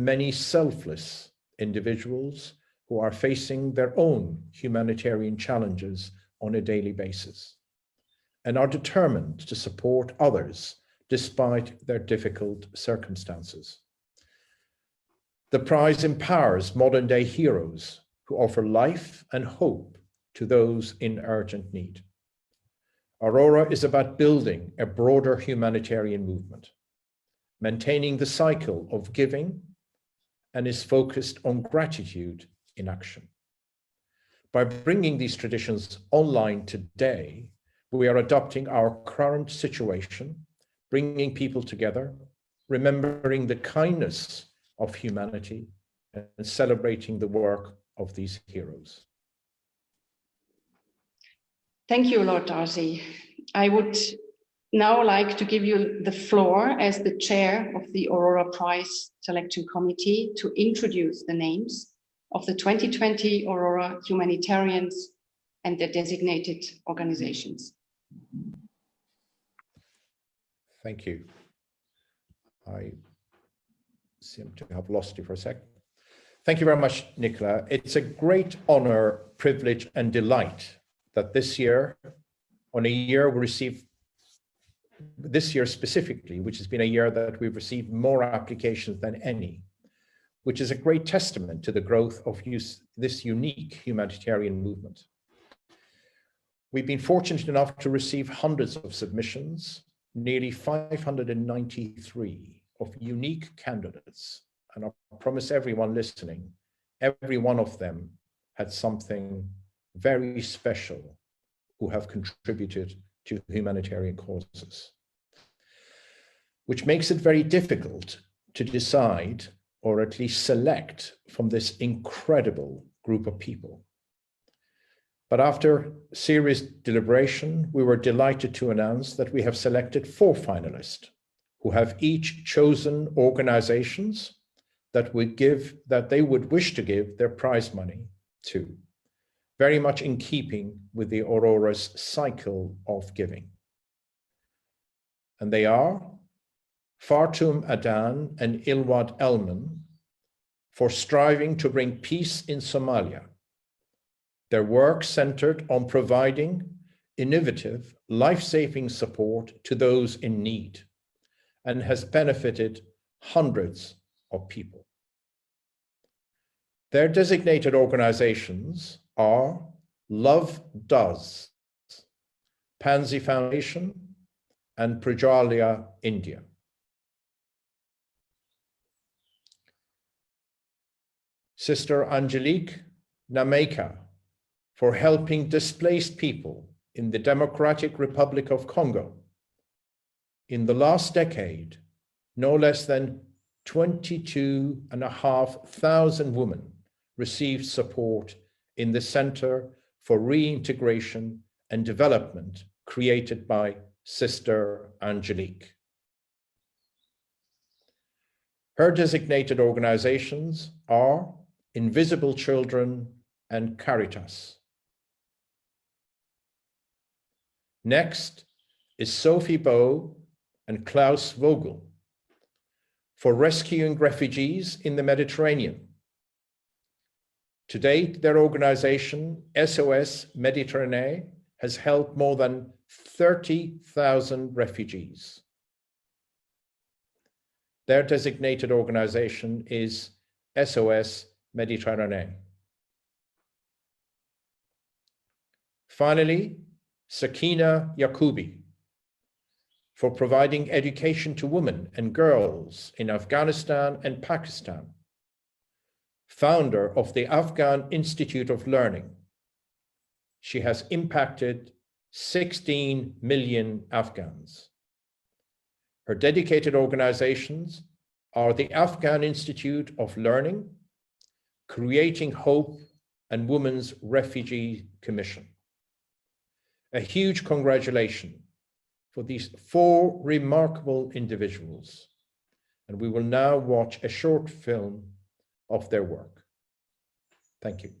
many selfless individuals who are facing their own humanitarian challenges on a daily basis and are determined to support others despite their difficult circumstances. The prize empowers modern-day heroes who offer life and hope to those in urgent need. Aurora is about building a broader humanitarian movement, maintaining the cycle of giving, and is focused on gratitude in action. By bringing these traditions online today, we are adopting our current situation, bringing people together, remembering the kindness of humanity, and celebrating the work of these heroes. Thank you, Lord Darcy. I would now like to give you the floor as the chair of the Aurora Prize Selection Committee to introduce the names of the 2020 Aurora Humanitarians and their designated organizations. Thank you. I seem to have lost you for a second. Thank you very much, Nicola. It's a great honor, privilege, and delight that this year, this year specifically, which has been a year that we've received more applications than any, which is a great testament to the growth of this unique humanitarian movement. We've been fortunate enough to receive hundreds of submissions, nearly 593 of unique candidates. And I promise everyone listening, every one of them had something very special who have contributed to humanitarian causes, which makes it very difficult to decide or at least select from this incredible group of people. But after serious deliberation, we were delighted to announce that we have selected 4 finalists who have each chosen organizations that they would wish to give their prize money to, very much in keeping with the Aurora's cycle of giving. And they are Fartum Adan and Ilwad Elman for striving to bring peace in Somalia. Their work centered on providing innovative, life-saving support to those in need and has benefited hundreds of people. Their designated organizations are Love Does, Pansy Foundation, and Prajalya India. Sister Angelique Nameka for helping displaced people in the Democratic Republic of Congo. In the last decade, no less than 22,500 women received support in the Center for Reintegration and Development created by Sister Angelique. Her designated organizations are Invisible Children and Caritas. Next is Sophie Bow and Klaus Vogel for rescuing refugees in the Mediterranean. To date, their organization, SOS Méditerranée, has helped more than 30,000 refugees. Their designated organization is SOS Méditerranée. Finally, Sakina Yacoubi for providing education to women and girls in Afghanistan and Pakistan, founder of the Afghan Institute of Learning. She has impacted 16 million Afghans. Her dedicated organizations are the Afghan Institute of Learning, Creating Hope, and Women's Refugee Commission. A huge congratulations for these 4 remarkable individuals. And we will now watch a short film of their work. Thank you.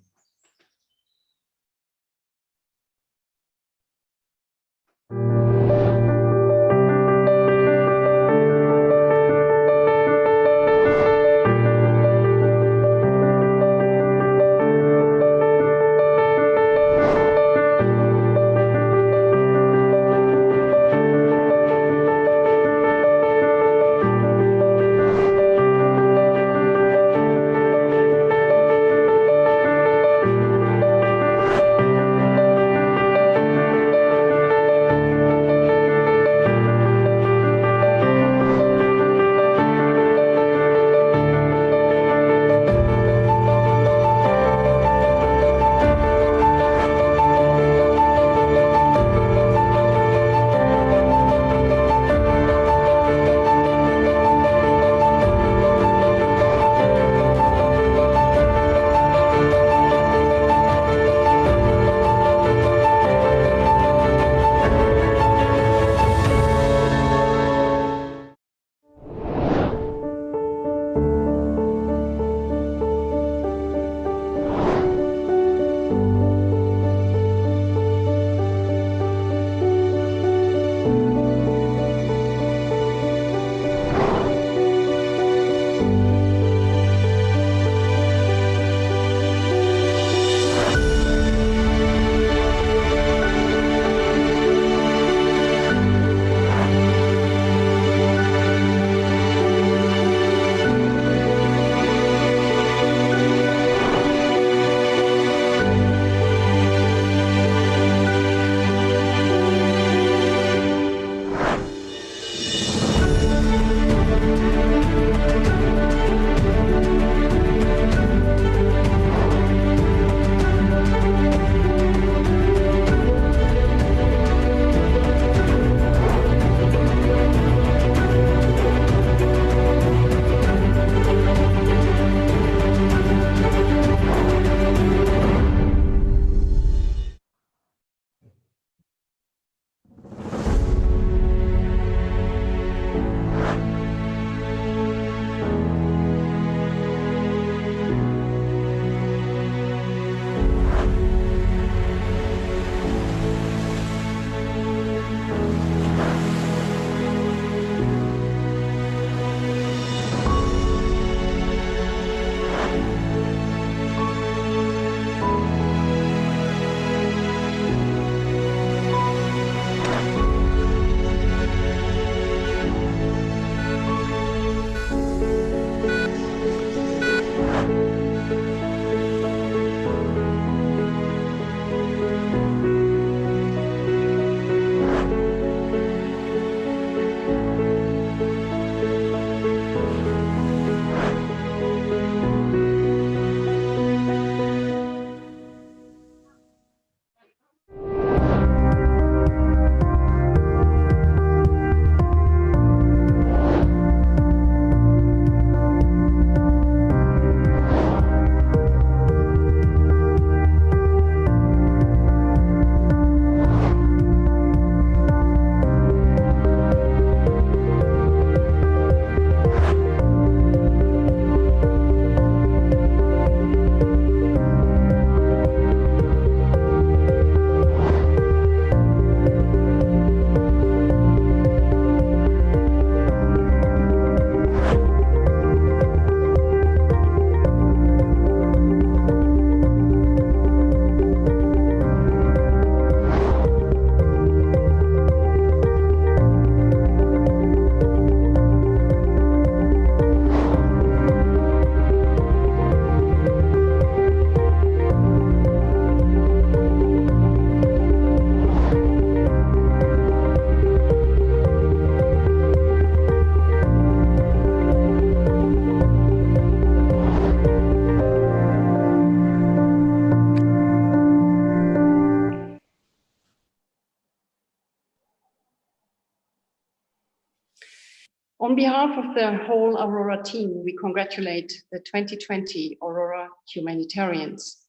On behalf of the whole Aurora team, we congratulate the 2020 Aurora Humanitarians.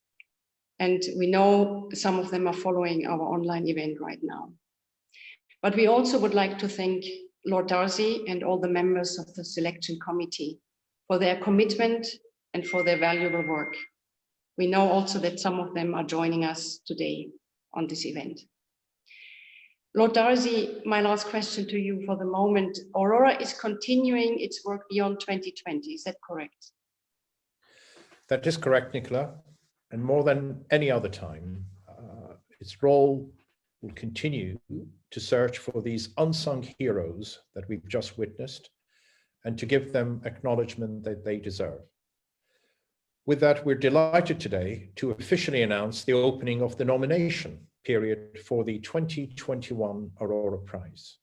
And we know some of them are following our online event right now. But we also would like to thank Lord Darcy and all the members of the selection committee for their commitment and for their valuable work. We know also that some of them are joining us today on this event. Lord Darcy, my last question to you for the moment. Aurora is continuing its work beyond 2020, is that correct? That is correct, Nicola. And more than any other time, its role will continue to search for these unsung heroes that we've just witnessed and to give them acknowledgement that they deserve. With that, we're delighted today to officially announce the opening of the nomination period for the 2021 Aurora Prize.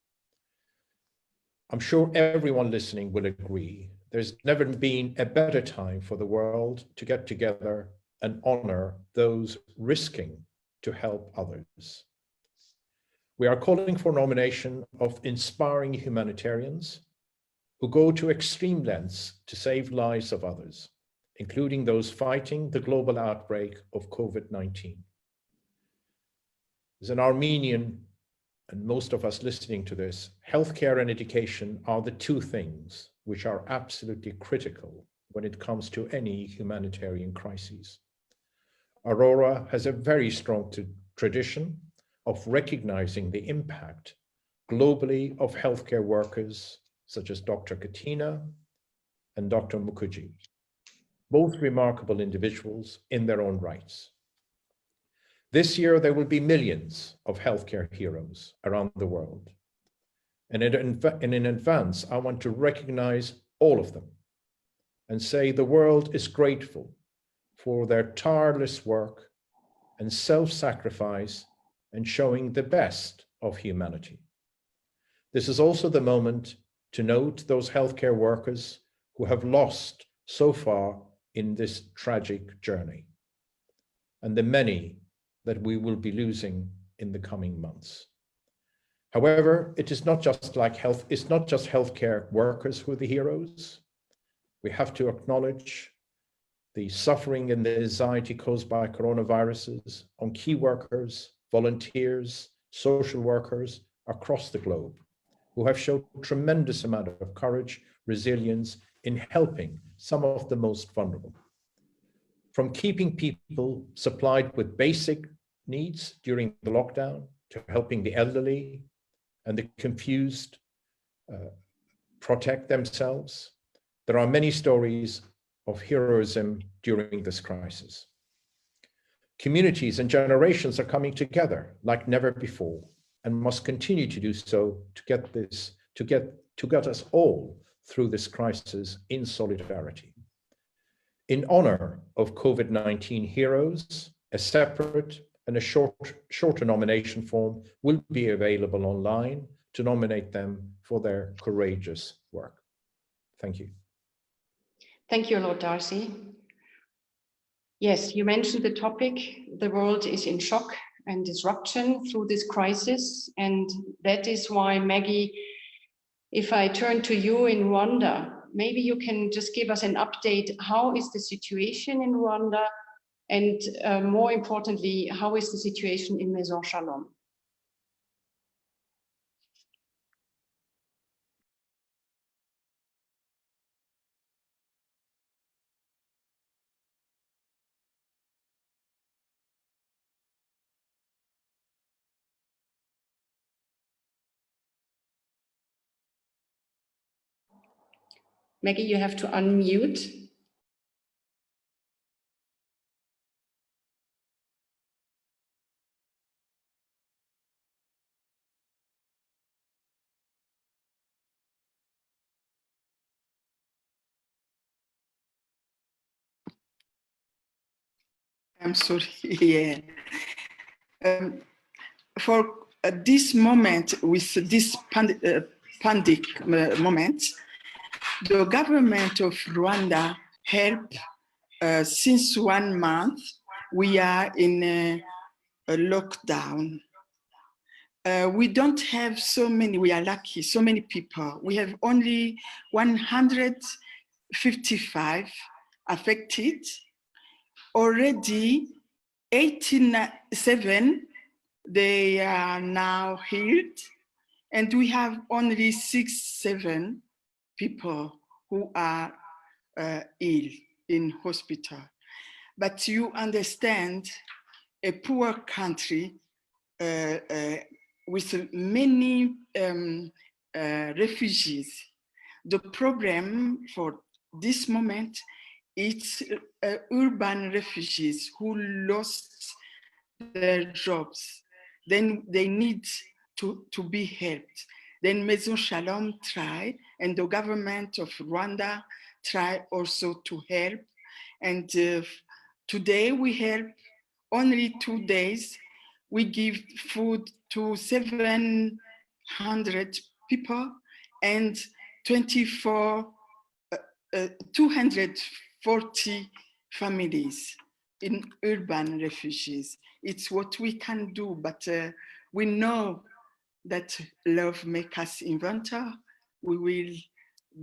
I'm sure everyone listening will agree there's never been a better time for the world to get together and honor those risking to help others. We are calling for nomination of inspiring humanitarians who go to extreme lengths to save lives of others, including those fighting the global outbreak of COVID-19. As an Armenian, and most of us listening to this, healthcare and education are the two things which are absolutely critical when it comes to any humanitarian crises. Aurora has a very strong tradition of recognizing the impact globally of healthcare workers such as Dr. Katina and Dr. Mukherjee, both remarkable individuals in their own rights. This year, there will be millions of healthcare heroes around the world. And in advance, I want to recognize all of them and say the world is grateful for their tireless work and self-sacrifice and showing the best of humanity. This is also the moment to note those healthcare workers who have lost so far in this tragic journey, and the many that we will be losing in the coming months. However, it's not just healthcare workers who are the heroes. We have to acknowledge the suffering and the anxiety caused by coronaviruses on key workers, volunteers, social workers across the globe who have shown tremendous amount of courage, resilience in helping some of the most vulnerable. From keeping people supplied with basic needs during the lockdown to helping the elderly and the confused protect themselves, there are many stories of heroism during this crisis. Communities and generations are coming together like never before and must continue to do so to get us all through this crisis in solidarity. In honor of COVID-19 heroes, a separate and a shorter nomination form will be available online to nominate them for their courageous work. Thank you. Thank you, Lord Darcy. Yes, you mentioned the topic. The world is in shock and disruption through this crisis. And that is why, Maggie, if I turn to you in Rwanda, maybe you can just give us an update. How is the situation in Rwanda? And more importantly, how is the situation in Maison Shalom? Maggie, you have to unmute. I'm sorry, yeah. For this moment, with this pandemic moment, the government of Rwanda helped since 1 month. We are in a lockdown. We don't have so many, we are lucky, so many people. We have only 155 affected. Already 87, they are now healed. And we have only 6-7 people who are ill in hospital. But you understand, a poor country with many refugees, the problem for this moment is urban refugees who lost their jobs. Then they need to be helped. Then Maison Shalom tried, and the government of Rwanda tried also to help. And today we help only 2 days. We give food to 700 people and 240 families in urban refugees. It's what we can do, but we know that love makes us inventor. We will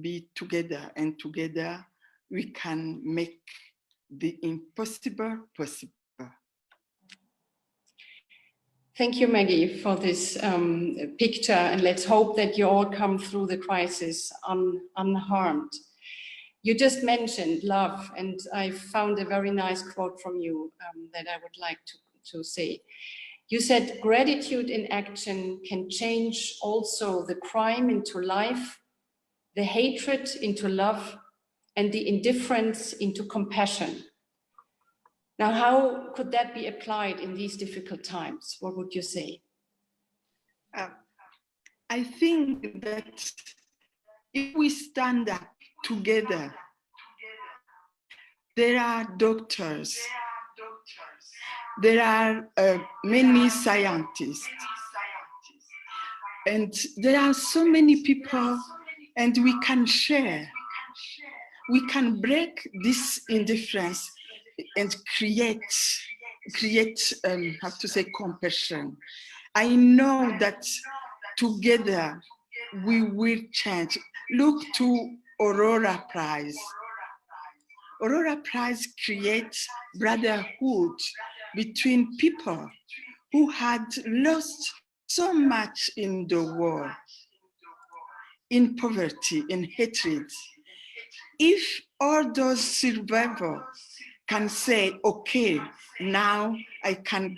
be together, and together we can make the impossible possible. Thank you, Maggie, for this picture, and let's hope that you all come through the crisis unharmed. You just mentioned love, and I found a very nice quote from you that I would like to say. You said, gratitude in action can change also the crime into life, the hatred into love, and the indifference into compassion. Now, how could that be applied in these difficult times? What would you say? I think that if we stand up together, there are doctors, there are many scientists, and there are so many people, and we can share. We can break this indifference and create have to say compassion. I know that together we will change. Look to Aurora Prize. Aurora Prize creates brotherhood between people who had lost so much in the war, in poverty, in hatred. If all those survivors can say, okay, now I can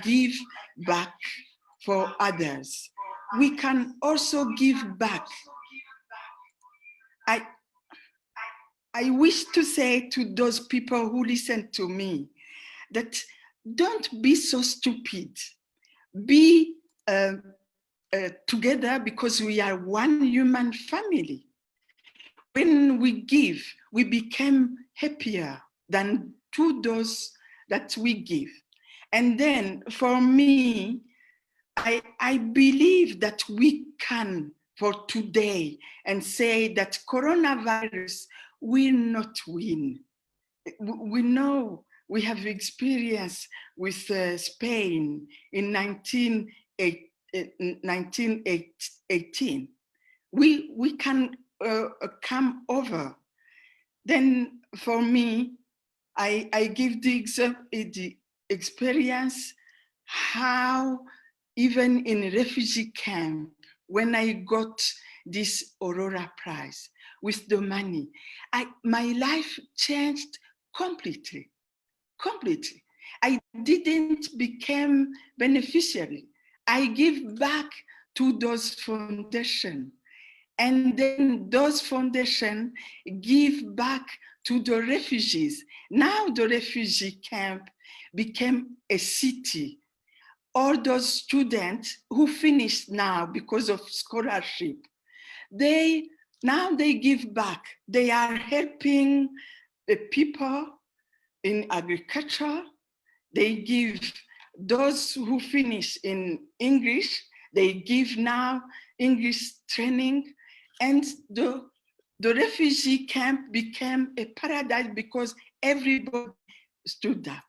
give back for others, we can also give back. I wish to say to those people who listen to me that don't be so stupid. Be together, because we are one human family. When we give, we become happier than to those that we give. And then for me, I believe that we can, for today, and say that coronavirus will not win. We know, we have experience with Spain in 1918. We can come over. Then for me, I give the experience how even in a refugee camp, when I got this Aurora Prize with the money, my life changed completely. I didn't become beneficiary. I give back to those foundations. And then those foundations give back to the refugees. Now the refugee camp became a city. All those students who finished now because of scholarship, now they give back. They are helping the people in agriculture. They give those who finish in English, they give now English training. And the refugee camp became a paradise because everybody stood up.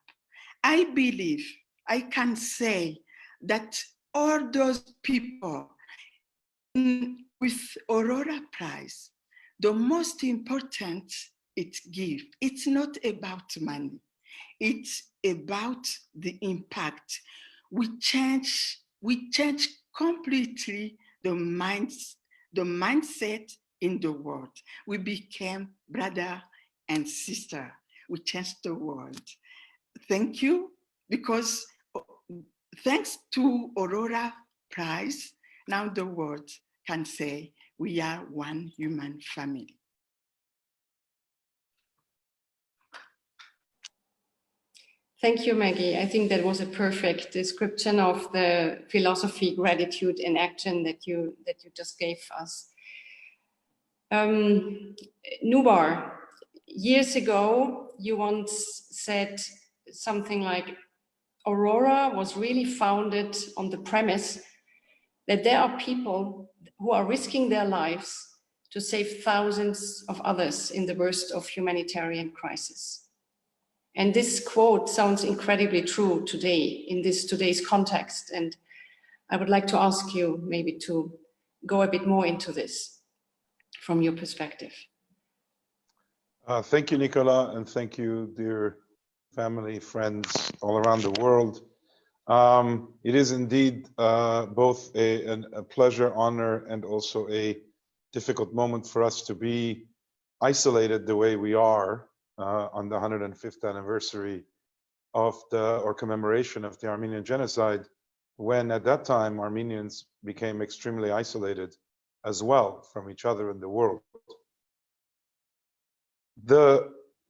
I believe, I can say that all those people with Aurora Prize, the most important it gives. It's not about money. It's about the impact. We change completely the mindset in the world. We became brother and sister. We changed the world. Thank you, because thanks to Aurora Prize, now the world can say we are one human family. Thank you, Maggie. I think that was a perfect description of the philosophy, gratitude, and action that you just gave us. Nubar, years ago, you once said something like, Aurora was really founded on the premise that there are people who are risking their lives to save thousands of others in the worst of humanitarian crisis. And this quote sounds incredibly true today, in today's context. And I would like to ask you maybe to go a bit more into this from your perspective. Thank you, Nicola, and thank you, dear family, friends all around the world. It is indeed both a pleasure, honor, and also a difficult moment for us to be isolated the way we are on the 105th anniversary of or commemoration of the Armenian genocide, when at that time Armenians became extremely isolated as well from each other in the world.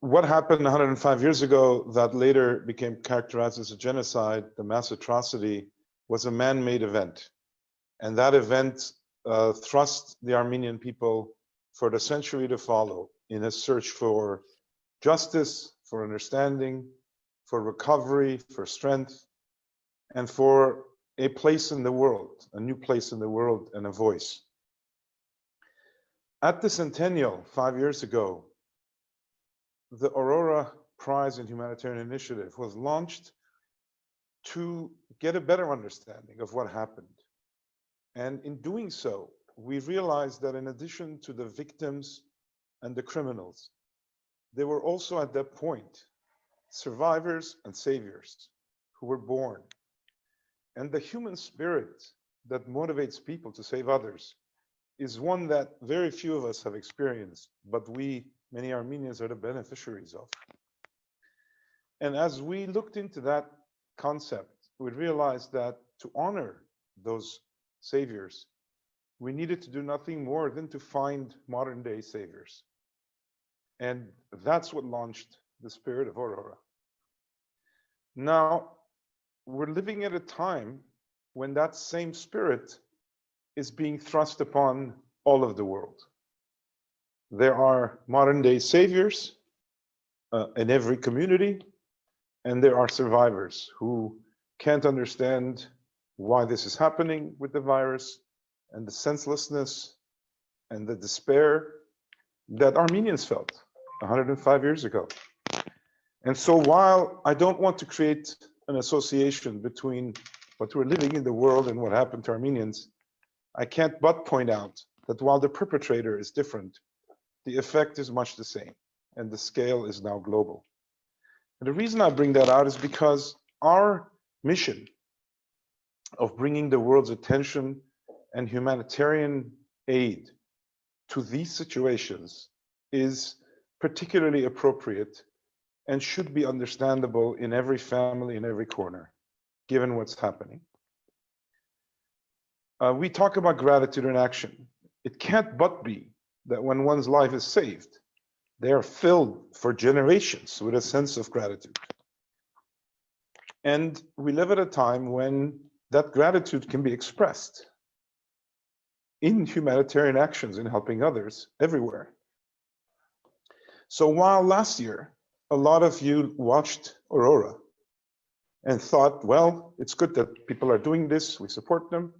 What happened 105 years ago that later became characterized as a genocide, the mass atrocity, was a man-made event. And that event thrust the Armenian people for the century to follow in a search for justice, for understanding, for recovery, for strength, and for a place in the world, a new place in the world, and a voice. At the centennial 5 years ago, the Aurora Prize in Humanitarian Initiative was launched to get a better understanding of what happened. And in doing so, we realized that in addition to the victims and the criminals, there were also at that point survivors and saviors who were born. And the human spirit that motivates people to save others is one that very few of us have experienced, but many Armenians are the beneficiaries of. And as we looked into that concept, we realized that to honor those saviors, we needed to do nothing more than to find modern day saviors. And that's what launched the spirit of Aurora. Now, we're living at a time when that same spirit is being thrust upon all of the world. There are modern day saviors in every community, and there are survivors who can't understand why this is happening with the virus and the senselessness and the despair that Armenians felt 105 years ago. And so while I don't want to create an association between what we're living in the world and what happened to Armenians, I can't but point out that while the perpetrator is different, the effect is much the same, and the scale is now global. And the reason I bring that out is because our mission of bringing the world's attention and humanitarian aid to these situations is particularly appropriate and should be understandable in every family, in every corner, given what's happening. We talk about gratitude in action. It can't but be that when one's life is saved, they are filled for generations with a sense of gratitude. And we live at a time when that gratitude can be expressed in humanitarian actions, in helping others everywhere. So while last year, a lot of you watched Aurora and thought, well, it's good that people are doing this, we support them.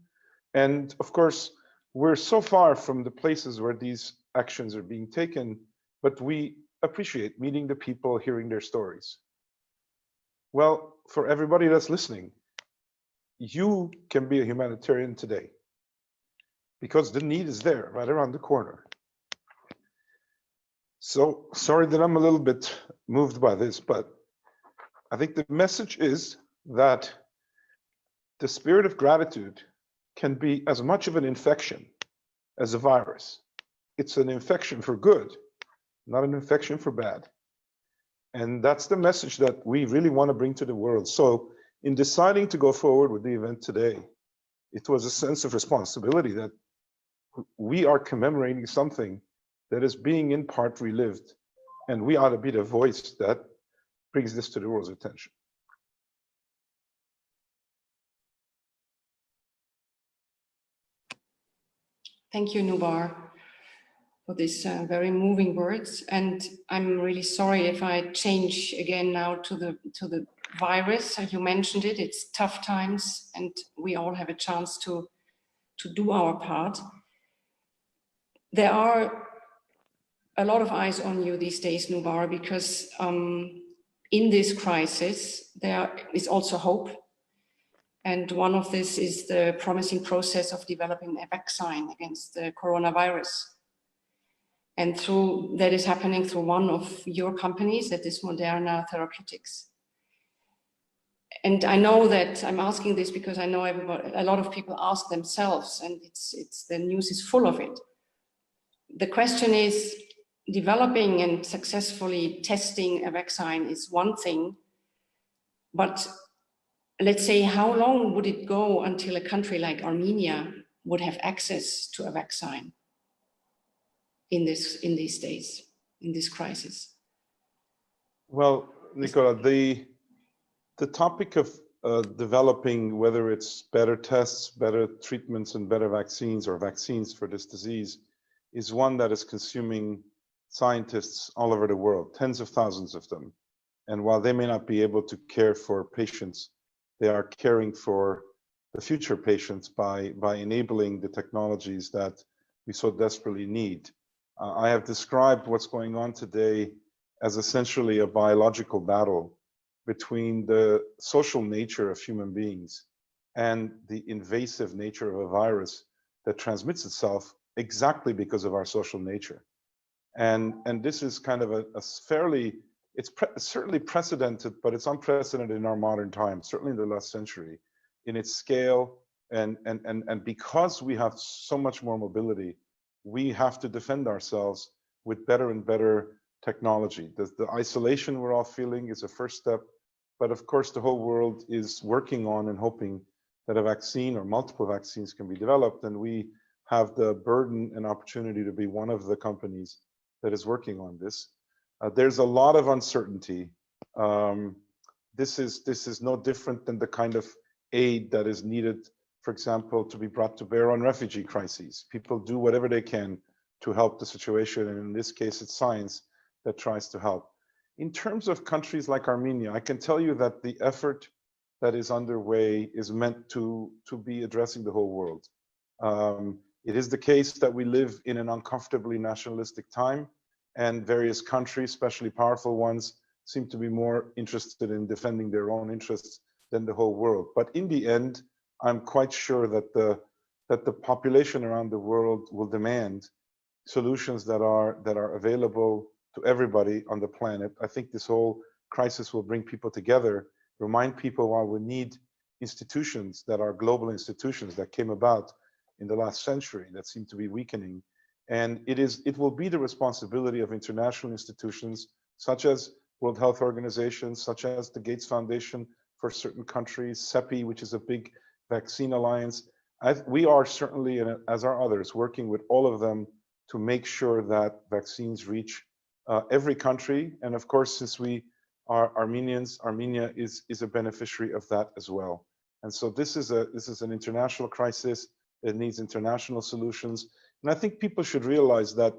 And of course, we're so far from the places where these actions are being taken, but we appreciate meeting the people, hearing their stories. Well, for everybody that's listening, you can be a humanitarian today because the need is there right around the corner. So sorry that I'm a little bit moved by this, but I think the message is that the spirit of gratitude can be as much of an infection as a virus. It's an infection for good, not an infection for bad. And that's the message that we really want to bring to the world. So in deciding to go forward with the event today, it was a sense of responsibility that we are commemorating something that is being in part relived, and we ought to be the voice that brings this to the world's attention. Thank you, Nubar, for these very moving words. And I'm really sorry if I change again now to the virus. You mentioned it, it's tough times and we all have a chance to do our part. There are a lot of eyes on you these days, Nubar, because in this crisis, there is also hope. And one of this is the promising process of developing a vaccine against the coronavirus. And that is happening through one of your companies, that is Moderna Therapeutics. And I know that I'm asking this because I know a lot of people ask themselves, and the news is full of it. The question is, developing and successfully testing a vaccine is one thing, but let's say, how long would it go until a country like Armenia would have access to a vaccine in these days, in this crisis? Well, Nicola, the topic of developing, whether it's better tests, better treatments, and better vaccines or vaccines for this disease, is one that is consuming scientists all over the world, tens of thousands of them. And while they may not be able to care for patients, they are caring for the future patients by enabling the technologies that we so desperately need. I have described what's going on today as essentially a biological battle between the social nature of human beings and the invasive nature of a virus that transmits itself exactly because of our social nature. And this is kind of a fairly, it's certainly precedented, but it's unprecedented in our modern times, certainly in the last century, in its scale. And because we have so much more mobility, we have to defend ourselves with better and better technology. The isolation we're all feeling is a first step, but of course the whole world is working on and hoping that a vaccine or multiple vaccines can be developed, and we have the burden and opportunity to be one of the companies that is working on this. There's a lot of uncertainty. This is no different than the kind of aid that is needed, for example, to be brought to bear on refugee crises. People do whatever they can to help the situation, and in this case, it's science that tries to help. In terms of countries like Armenia, I can tell you that the effort that is underway is meant to be addressing the whole world. It is the case that we live in an uncomfortably nationalistic time, and various countries, especially powerful ones, seem to be more interested in defending their own interests than the whole world. But in the end, I'm quite sure that the population around the world will demand solutions that are available to everybody on the planet. I think this whole crisis will bring people together, remind people why we need institutions that are global institutions that came about in the last century that seem to be weakening. And it will be the responsibility of international institutions such as World Health Organization, such as the Gates Foundation for certain countries, CEPI, which is a big vaccine alliance. We are certainly, as are others, working with all of them to make sure that vaccines reach every country. And of course, since we are Armenians, Armenia is a beneficiary of that as well. And so this is an international crisis. It needs international solutions. And I think people should realize that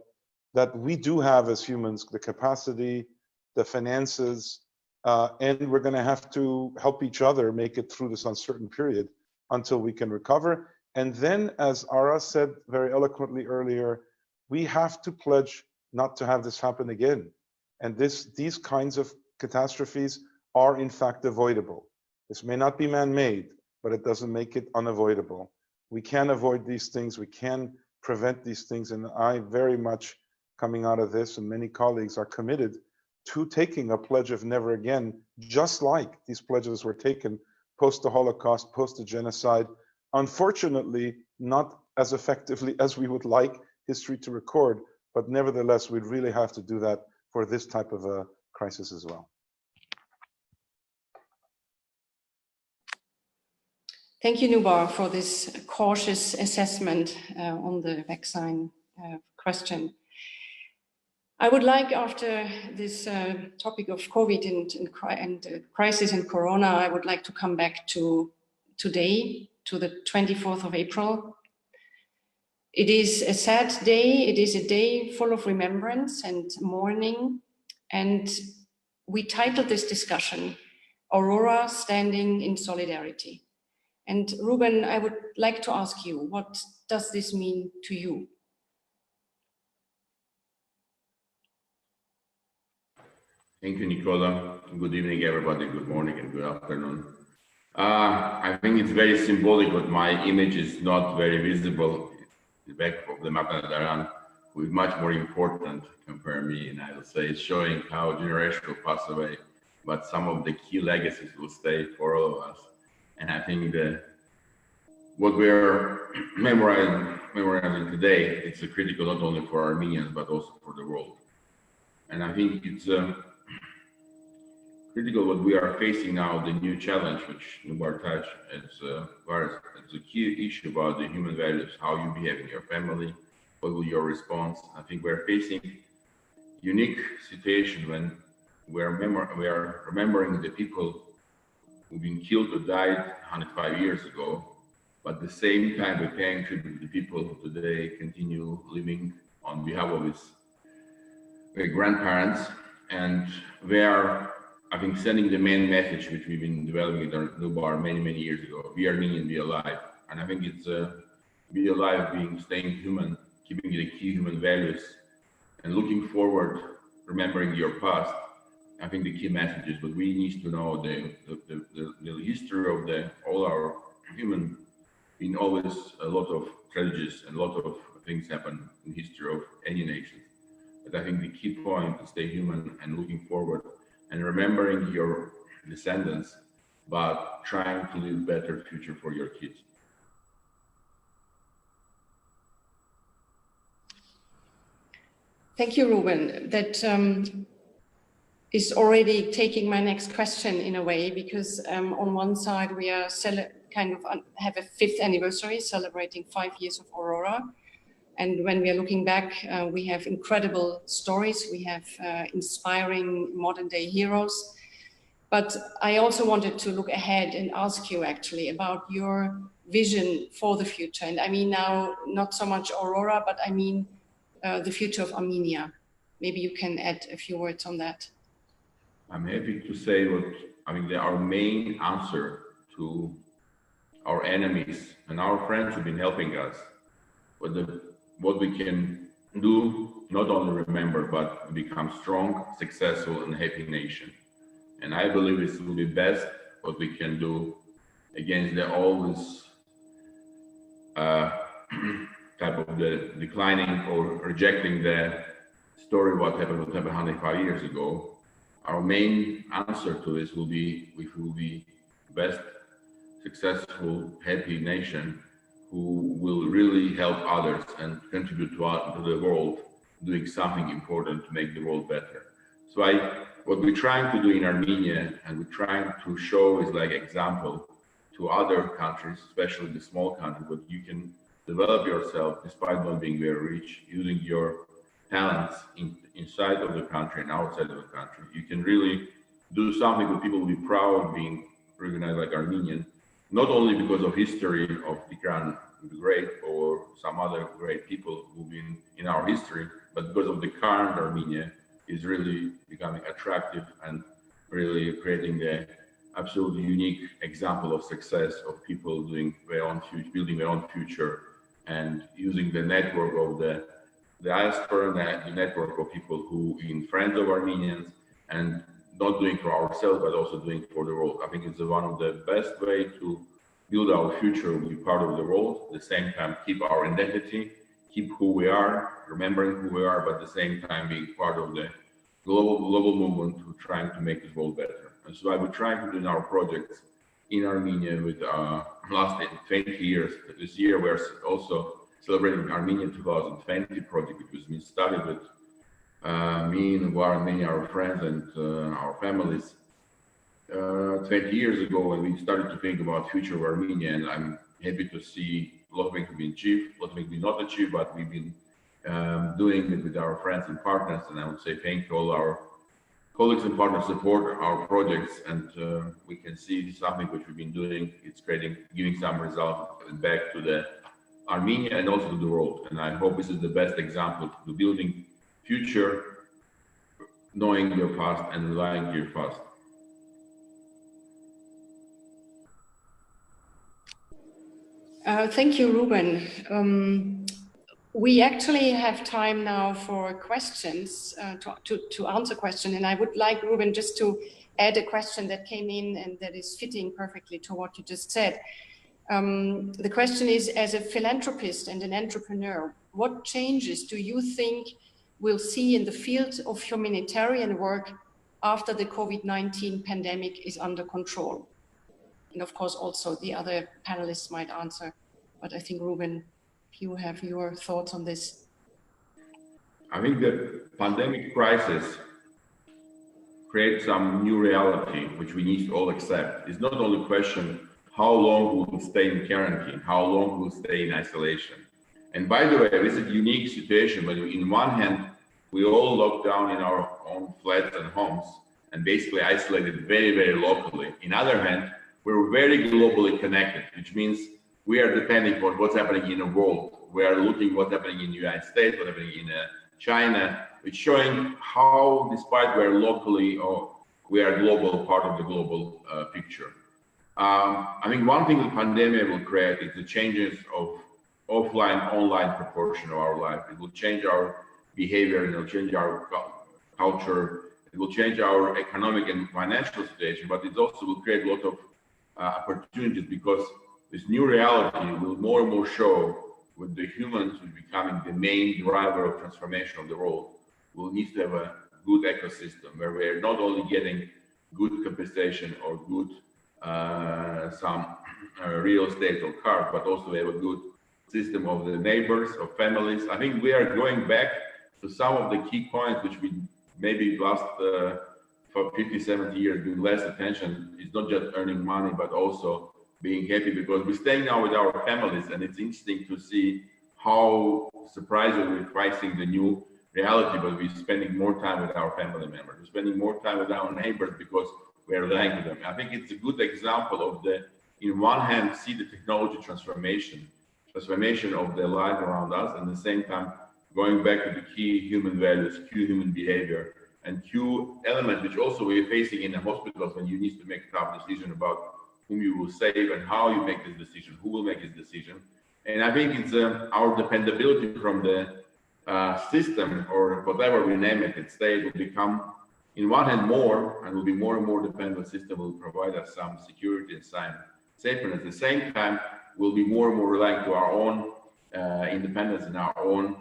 we do have as humans the capacity, the finances, and we're going to have to help each other make it through this uncertain period until we can recover. And then, as Ara said very eloquently earlier, we have to pledge not to have this happen again. And these kinds of catastrophes are in fact avoidable. This may not be man-made, but it doesn't make it unavoidable. We can avoid these things, we can prevent these things, and I very much, coming out of this, and many colleagues are committed to taking a pledge of never again, just like these pledges were taken post the Holocaust, post the genocide. Unfortunately, not as effectively as we would like history to record, but nevertheless, we'd really have to do that for this type of a crisis as well. Thank you, Nubar, for this cautious assessment on the vaccine question. I would like, after this topic of COVID and crisis and Corona, I would like to come back to today, to the 24th of April. It is a sad day. It is a day full of remembrance and mourning. And we titled this discussion, Aurora Standing in Solidarity. And Ruben, I would like to ask you, what does this mean to you? Thank you, Nicola. Good evening, everybody. Good morning and good afternoon. I think it's very symbolic, but my image is not very visible in the back of the Magdalena, who is much more important compared to me. And I will say it's showing how generations will pass away, but some of the key legacies will stay for all of us. And I think that what we're memorizing today, it's critical not only for Armenians, but also for the world. And I think it's critical what we are facing now, the new challenge, which Nubar touched, it's a key issue about the human values, how you behave in your family, what will your response. I think we're facing unique situation when we are remembering the people who've been killed or died 105 years ago, but at the same time we're paying tribute to the people who today continue living on behalf of his grandparents. And we are, I think, sending the main message which we've been developing in our Nubar many years ago: be Armenian, be alive. And I think it's be alive, staying human, keeping the key human values, and looking forward, remembering your past. I think the key message is, but we need to know the history of all our human. Been always a lot of tragedies and a lot of things happen in history of any nation. But I think the key point is stay human and looking forward and remembering your descendants, but trying to live a better future for your kids. Thank you, Ruben. That is already taking my next question in a way, because on one side we are have a 5th anniversary celebrating 5 years of Aurora. And when we are looking back, we have incredible stories. We have inspiring modern day heroes. But I also wanted to look ahead and ask you actually about your vision for the future. And I mean now, not so much Aurora, but I mean the future of Armenia. Maybe you can add a few words on that. I'm happy to say our main answer to our enemies and our friends who've been helping us, what we can do, not only remember, but become strong, successful, and happy nation. And I believe this will be best what we can do against the always type of the declining or rejecting the story of what happened 105 years ago. Our main answer to this will be, we will be best, successful, happy nation who will really help others and contribute to the world, doing something important to make the world better. So what we're trying to do in Armenia, and we're trying to show is like example to other countries, especially the small countries, but you can develop yourself despite not being very rich, using your talents inside of the country and outside of the country. You can really do something that people will be proud of being recognized like Armenian, not only because of history of Tikran the Great or some other great people who've been in our history, but because of the current Armenia is really becoming attractive and really creating the absolutely unique example of success of people doing their own future, building their own future, and using the network of the diaspora and the network of people who in friends of Armenians, and not doing for ourselves, but also doing for the world. I think it's one of the best way to build our future, be part of the world, at the same time keep our identity, keep who we are, remembering who we are, but at the same time being part of the global movement to trying to make this world better. And so I would try to do in our projects in Armenia with last 20 years. This year we're also celebrating Armenia 2020 project, which was been started with me and Vardan, many our friends and our families 20 years ago when we started to think about future of Armenia. And I'm happy to see a lot of things have been achieved, a lot of things we not achieved, but we've been doing it with our friends and partners. And I would say thank you all our colleagues and partners support our projects, and we can see something which we've been doing. It's giving some results back to the Armenia and also to the world. And I hope this is the best example to building future, knowing your past and relying on your past. Thank you, Ruben. We actually have time now for questions, to answer questions. And I would like, Ruben, just to add a question that came in and that is fitting perfectly to what you just said. The question is, as a philanthropist and an entrepreneur, what changes do you think we'll see in the field of humanitarian work after the COVID-19 pandemic is under control? And of course, also the other panelists might answer, but I think, Ruben, you have your thoughts on this. I think the pandemic crisis creates some new reality, which we need to all accept. It's not only a question how long we'll stay in quarantine, how long we'll stay in isolation. And by the way, this is a unique situation, but in one hand, we all locked down in our own flats and homes and basically isolated very, very locally. In other hand, we're very globally connected, which means we are depending on what's happening in the world. We are looking what's happening in the United States, what's happening in China. It's showing how, despite we're locally or we are global, part of the global picture. I think one thing the pandemic will create is the changes of offline, online proportion of our life. It will change our behavior, it will change our culture, it will change our economic and financial situation, but it also will create a lot of opportunities, because this new reality will more and more show with the humans who are becoming the main driver of transformation of the world. We'll need to have a good ecosystem where we're not only getting good compensation or good some real estate or cars, but also we have a good system of the neighbors, of families. I think we are going back to some of the key points which we maybe last for 50, 70 years doing less attention. It's not just earning money, but also being happy, because we're staying now with our families, and it's interesting to see how surprisingly we're facing the new reality, but we're spending more time with our family members. We're spending more time with our neighbors because we're relying on them. I think it's a good example of the, in one hand, see the technology transformation of the life around us, and at the same time, going back to the key human values, key human behavior, and key elements which also we're facing in the hospitals when you need to make a tough decision about whom you will save and how you make this decision, who will make this decision. And I think it's our dependability from the system, or whatever we name it, at state will become, in one hand, more, and will be more and more dependent. System will provide us some security and safety. And at the same time, we'll be more and more relying to our own independence and our own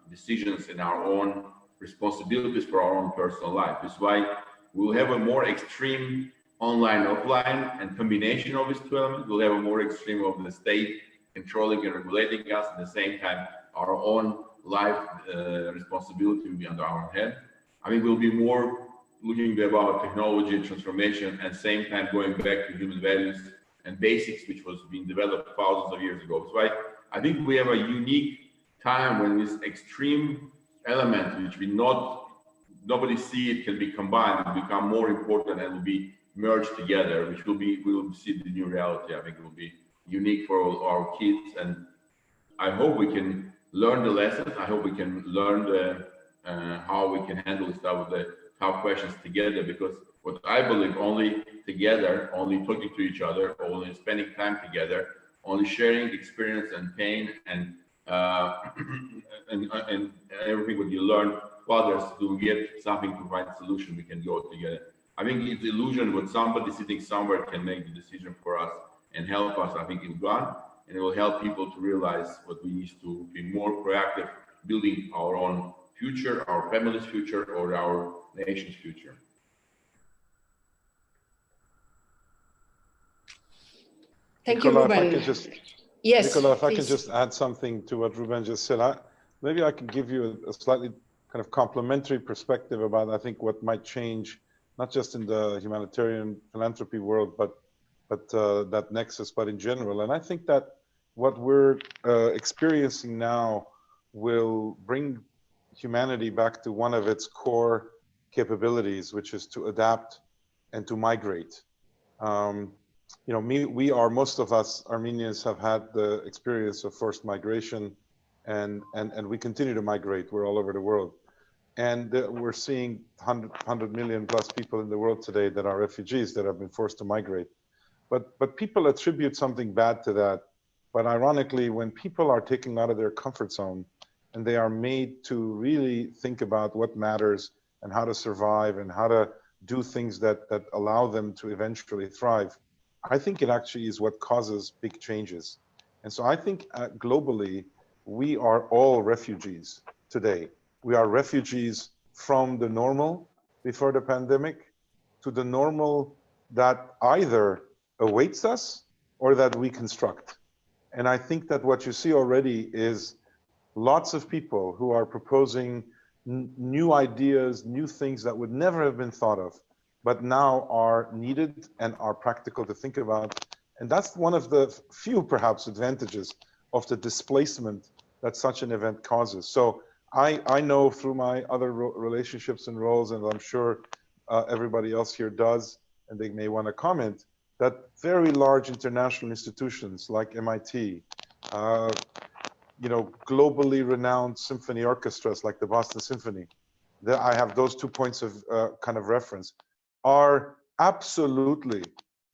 decisions and our own responsibilities for our own personal life. That's why we'll have a more extreme online, offline, and combination of these two elements. We'll have a more extreme of the state controlling and regulating us. At the same time, our own life responsibility will be under our head. I mean, we'll be more looking about technology transformation, and same time going back to human values and basics, which was being developed thousands of years ago. So I think we have a unique time when this extreme element, which nobody see it, can be combined and become more important and will be merged together, which will be, we will see the new reality. I think it will be unique for all our kids, and I hope we can learn the lessons. I hope we can learn how we can handle stuff with the tough questions together, because what I believe, only together, only talking to each other, only spending time together, only sharing experience and pain and everything what you learn to others to get something to find a solution, we can go together. I think it's illusion when somebody sitting somewhere can make the decision for us and help us, I think, in God, and it will help people to realize what we need to be more proactive, building our own future, our family's future, or our nation's future. Thank Nicola, you, Ruben. Yes, Nicola, if I please. can just add something to what Ruben just said, maybe I can give you a slightly kind of complementary perspective about, I think, what might change, not just in the humanitarian philanthropy world, but that nexus, but in general. And I think that what we're experiencing now will bring humanity back to one of its core capabilities, which is to adapt and to migrate. You know, most of us Armenians have had the experience of forced migration, and we continue to migrate. We're all over the world. And we're seeing 100 million plus people in the world today that are refugees that have been forced to migrate. But people attribute something bad to that. But ironically, when people are taken out of their comfort zone and they are made to really think about what matters and how to survive and how to do things that allow them to eventually thrive, I think it actually is what causes big changes. And so I think globally, we are all refugees today. We are refugees from the normal before the pandemic to the normal that either awaits us or that we construct. And I think that what you see already is lots of people who are proposing new ideas, new things that would never have been thought of, but now are needed and are practical to think about. And that's one of the few, perhaps, advantages of the displacement that such an event causes. So I know through my other relationships and roles, and I'm sure everybody else here does, and they may want to comment, that very large international institutions like MIT, you know, globally renowned symphony orchestras like the Boston Symphony, I have those 2 points of kind of reference, are absolutely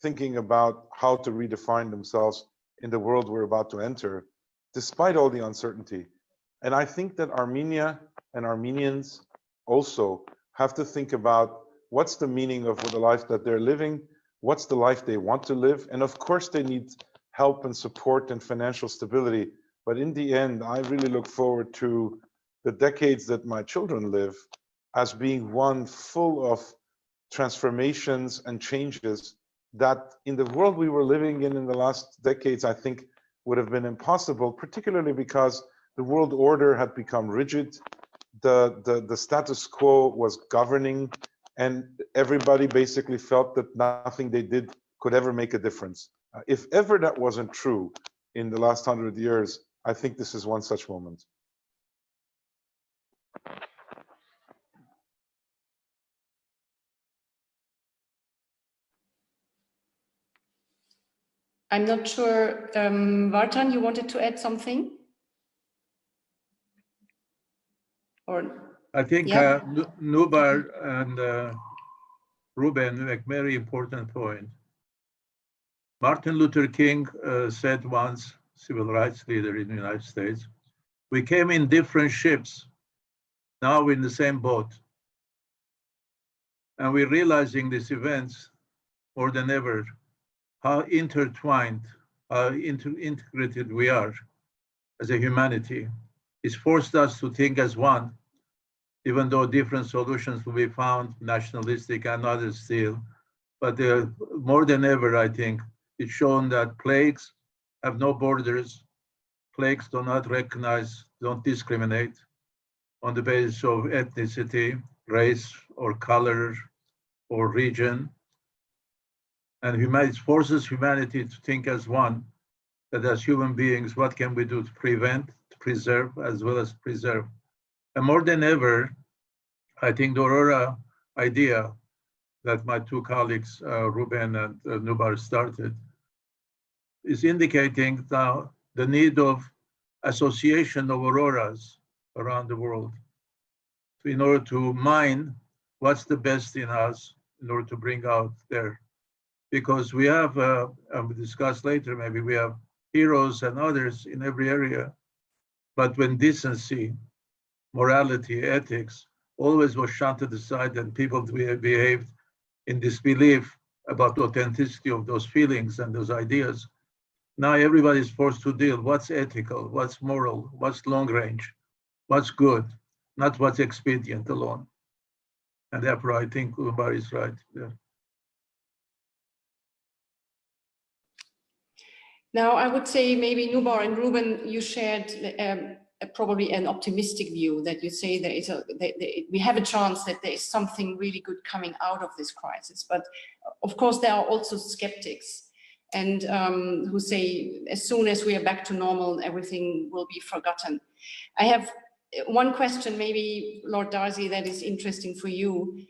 thinking about how to redefine themselves in the world we're about to enter, despite all the uncertainty. And I think that Armenia and Armenians also have to think about what's the meaning of the life that they're living, what's the life they want to live, and of course they need help and support and financial stability. But in the end, I really look forward to the decades that my children live as being one full of transformations and changes that in the world we were living in the last decades, I think would have been impossible, particularly because the world order had become rigid, the status quo was governing, and everybody basically felt that nothing they did could ever make a difference. If ever that wasn't true in the last 100 years, I think this is one such moment. I'm not sure, Vardan, you wanted to add something? Or I think yeah. Nubar and Ruben make very important point. Martin Luther King said once, civil rights leader in the United States, we came in different ships, now we're in the same boat. And we're realizing these events more than ever, how intertwined, how integrated we are as a humanity. It's forced us to think as one, even though different solutions will be found, nationalistic and others still. But more than ever, I think, it's shown that plagues have no borders. Plagues do not recognize, don't discriminate on the basis of ethnicity, race, or color, or region. And it forces humanity to think as one, that as human beings, what can we do to prevent, to preserve, as well as preserve? And more than ever, I think the Aurora idea that my two colleagues, Ruben and Nubar, started, is indicating now the need of association of auroras around the world in order to mine what's the best in us in order to bring out there. Because we have, and we'll discuss later, maybe we have heroes and others in every area, but when decency, morality, ethics, always was shunted aside and people behaved in disbelief about the authenticity of those feelings and those ideas, Now everybody's forced to deal. What's ethical? What's moral? What's long range? What's good? Not what's expedient alone. And therefore, I think Umar is right. Yeah. Now, I would say maybe Nubar and Ruben, you shared probably an optimistic view that you say there is we have a chance that there is something really good coming out of this crisis. But of course, there are also skeptics and who say as soon as we are back to normal, everything will be forgotten. I have one question, maybe Lord Darcy, that is interesting for you,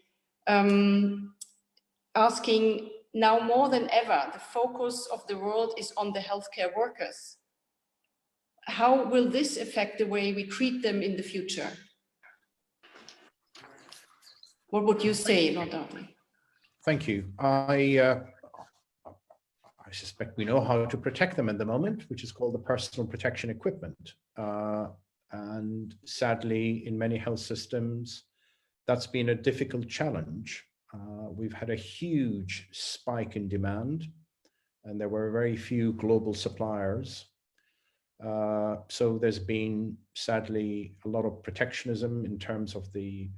asking, now more than ever, the focus of the world is on the healthcare workers. How will this affect the way we treat them in the future? What would you say, Lord Darcy? Thank you. I suspect we know how to protect them at the moment, which is called the personal protection equipment. And sadly, in many health systems, that's been a difficult challenge. We've had a huge spike in demand, and there were very few global suppliers. So there's been, sadly, a lot of protectionism in terms of the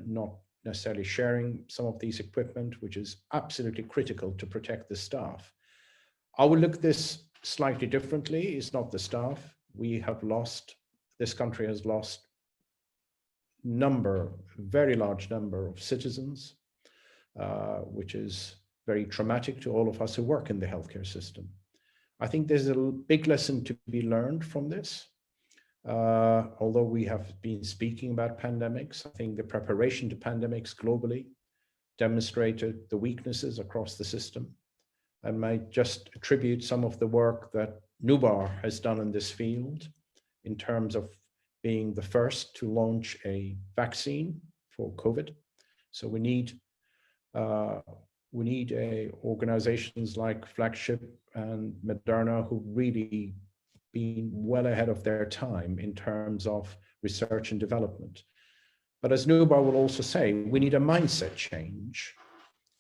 not necessarily sharing some of these equipment, which is absolutely critical to protect the staff. I will look at this slightly differently. It's not the staff. We have lost, this country has lost very large number of citizens, which is very traumatic to all of us who work in the healthcare system. I think there's a big lesson to be learned from this. Although we have been speaking about pandemics, I think the preparation to pandemics globally demonstrated the weaknesses across the system. And might just attribute some of the work that Nubar has done in this field in terms of being the first to launch a vaccine for COVID. So we need organizations like Flagship and Moderna who really been well ahead of their time in terms of research and development. But as Nubar will also say, we need a mindset change.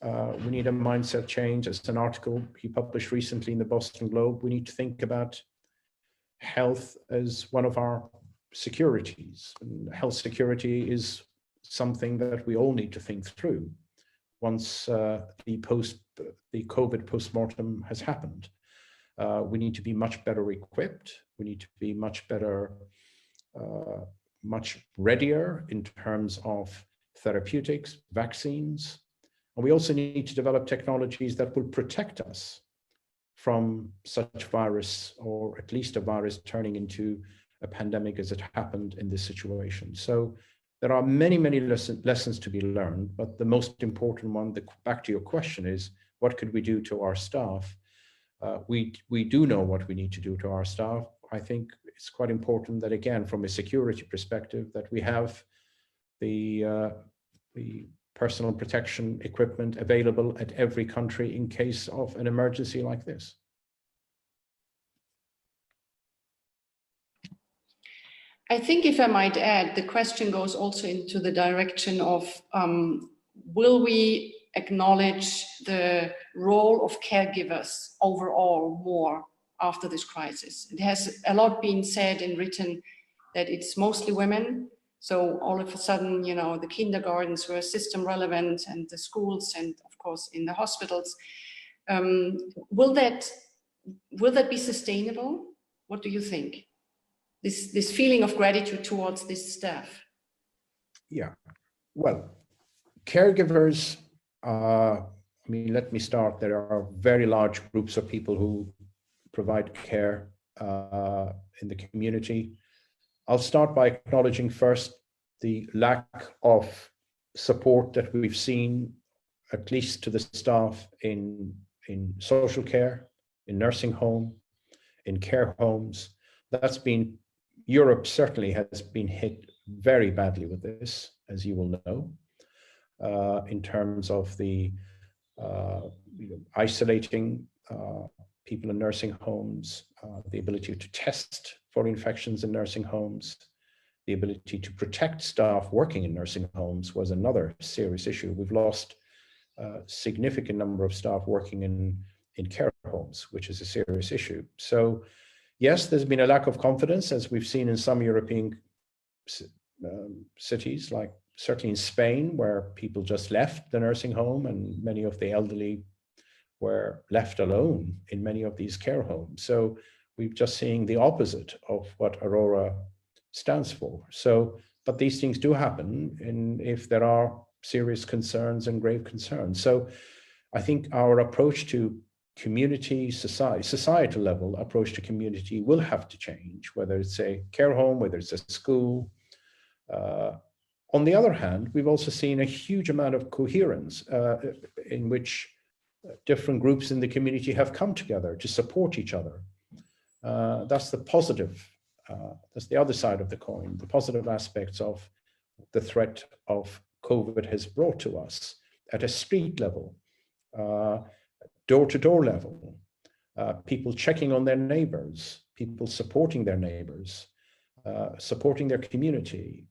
We need a mindset change. As an article he published recently in the Boston Globe, we need to think about health as one of our securities. And health security is something that we all need to think through once the COVID postmortem has happened. We need to be much better equipped. We need to be much better, much readier in terms of therapeutics, vaccines. And we also need to develop technologies that will protect us from such virus, or at least a virus turning into a pandemic as it happened in this situation. So there are many, many lessons to be learned, but the most important one, back to your question, is what could we do to our staff? We do know what we need to do to our staff. I think it's quite important that, again, from a security perspective, that we have the personal protection equipment available at every country in case of an emergency like this. I think, if I might add, the question goes also into the direction of will we acknowledge the role of caregivers overall more after this crisis? It has a lot been said and written that it's mostly women. So all of a sudden, you know, the kindergartens were system relevant, and the schools, and of course in the hospitals. Will that be sustainable? What do you think? This feeling of gratitude towards this staff? Yeah, well, caregivers, I mean, let me start. There are very large groups of people who provide care in the community. I'll start by acknowledging first the lack of support that we've seen, at least to the staff in social care, in nursing home, in care homes. That's been, Europe certainly has been hit very badly with this, as you will know, in terms of the isolating people in nursing homes, the ability to test for infections in nursing homes, the ability to protect staff working in nursing homes was another serious issue. We've lost a significant number of staff working in care homes, which is a serious issue. So yes, there's been a lack of confidence, as we've seen in some European cities, like certainly in Spain, where people just left the nursing home and many of the elderly were left alone in many of these care homes. So we're just seeing the opposite of what Aurora stands for. So, but these things do happen if there are serious concerns and grave concerns. So I think our approach to community, societal level approach to community will have to change, whether it's a care home, whether it's a school. On the other hand, we've also seen a huge amount of coherence in which different groups in the community have come together to support each other. That's the positive, that's the other side of the coin, the positive aspects of the threat of COVID has brought to us at a street level, door-to-door level, people checking on their neighbors, people supporting their neighbors, supporting their community,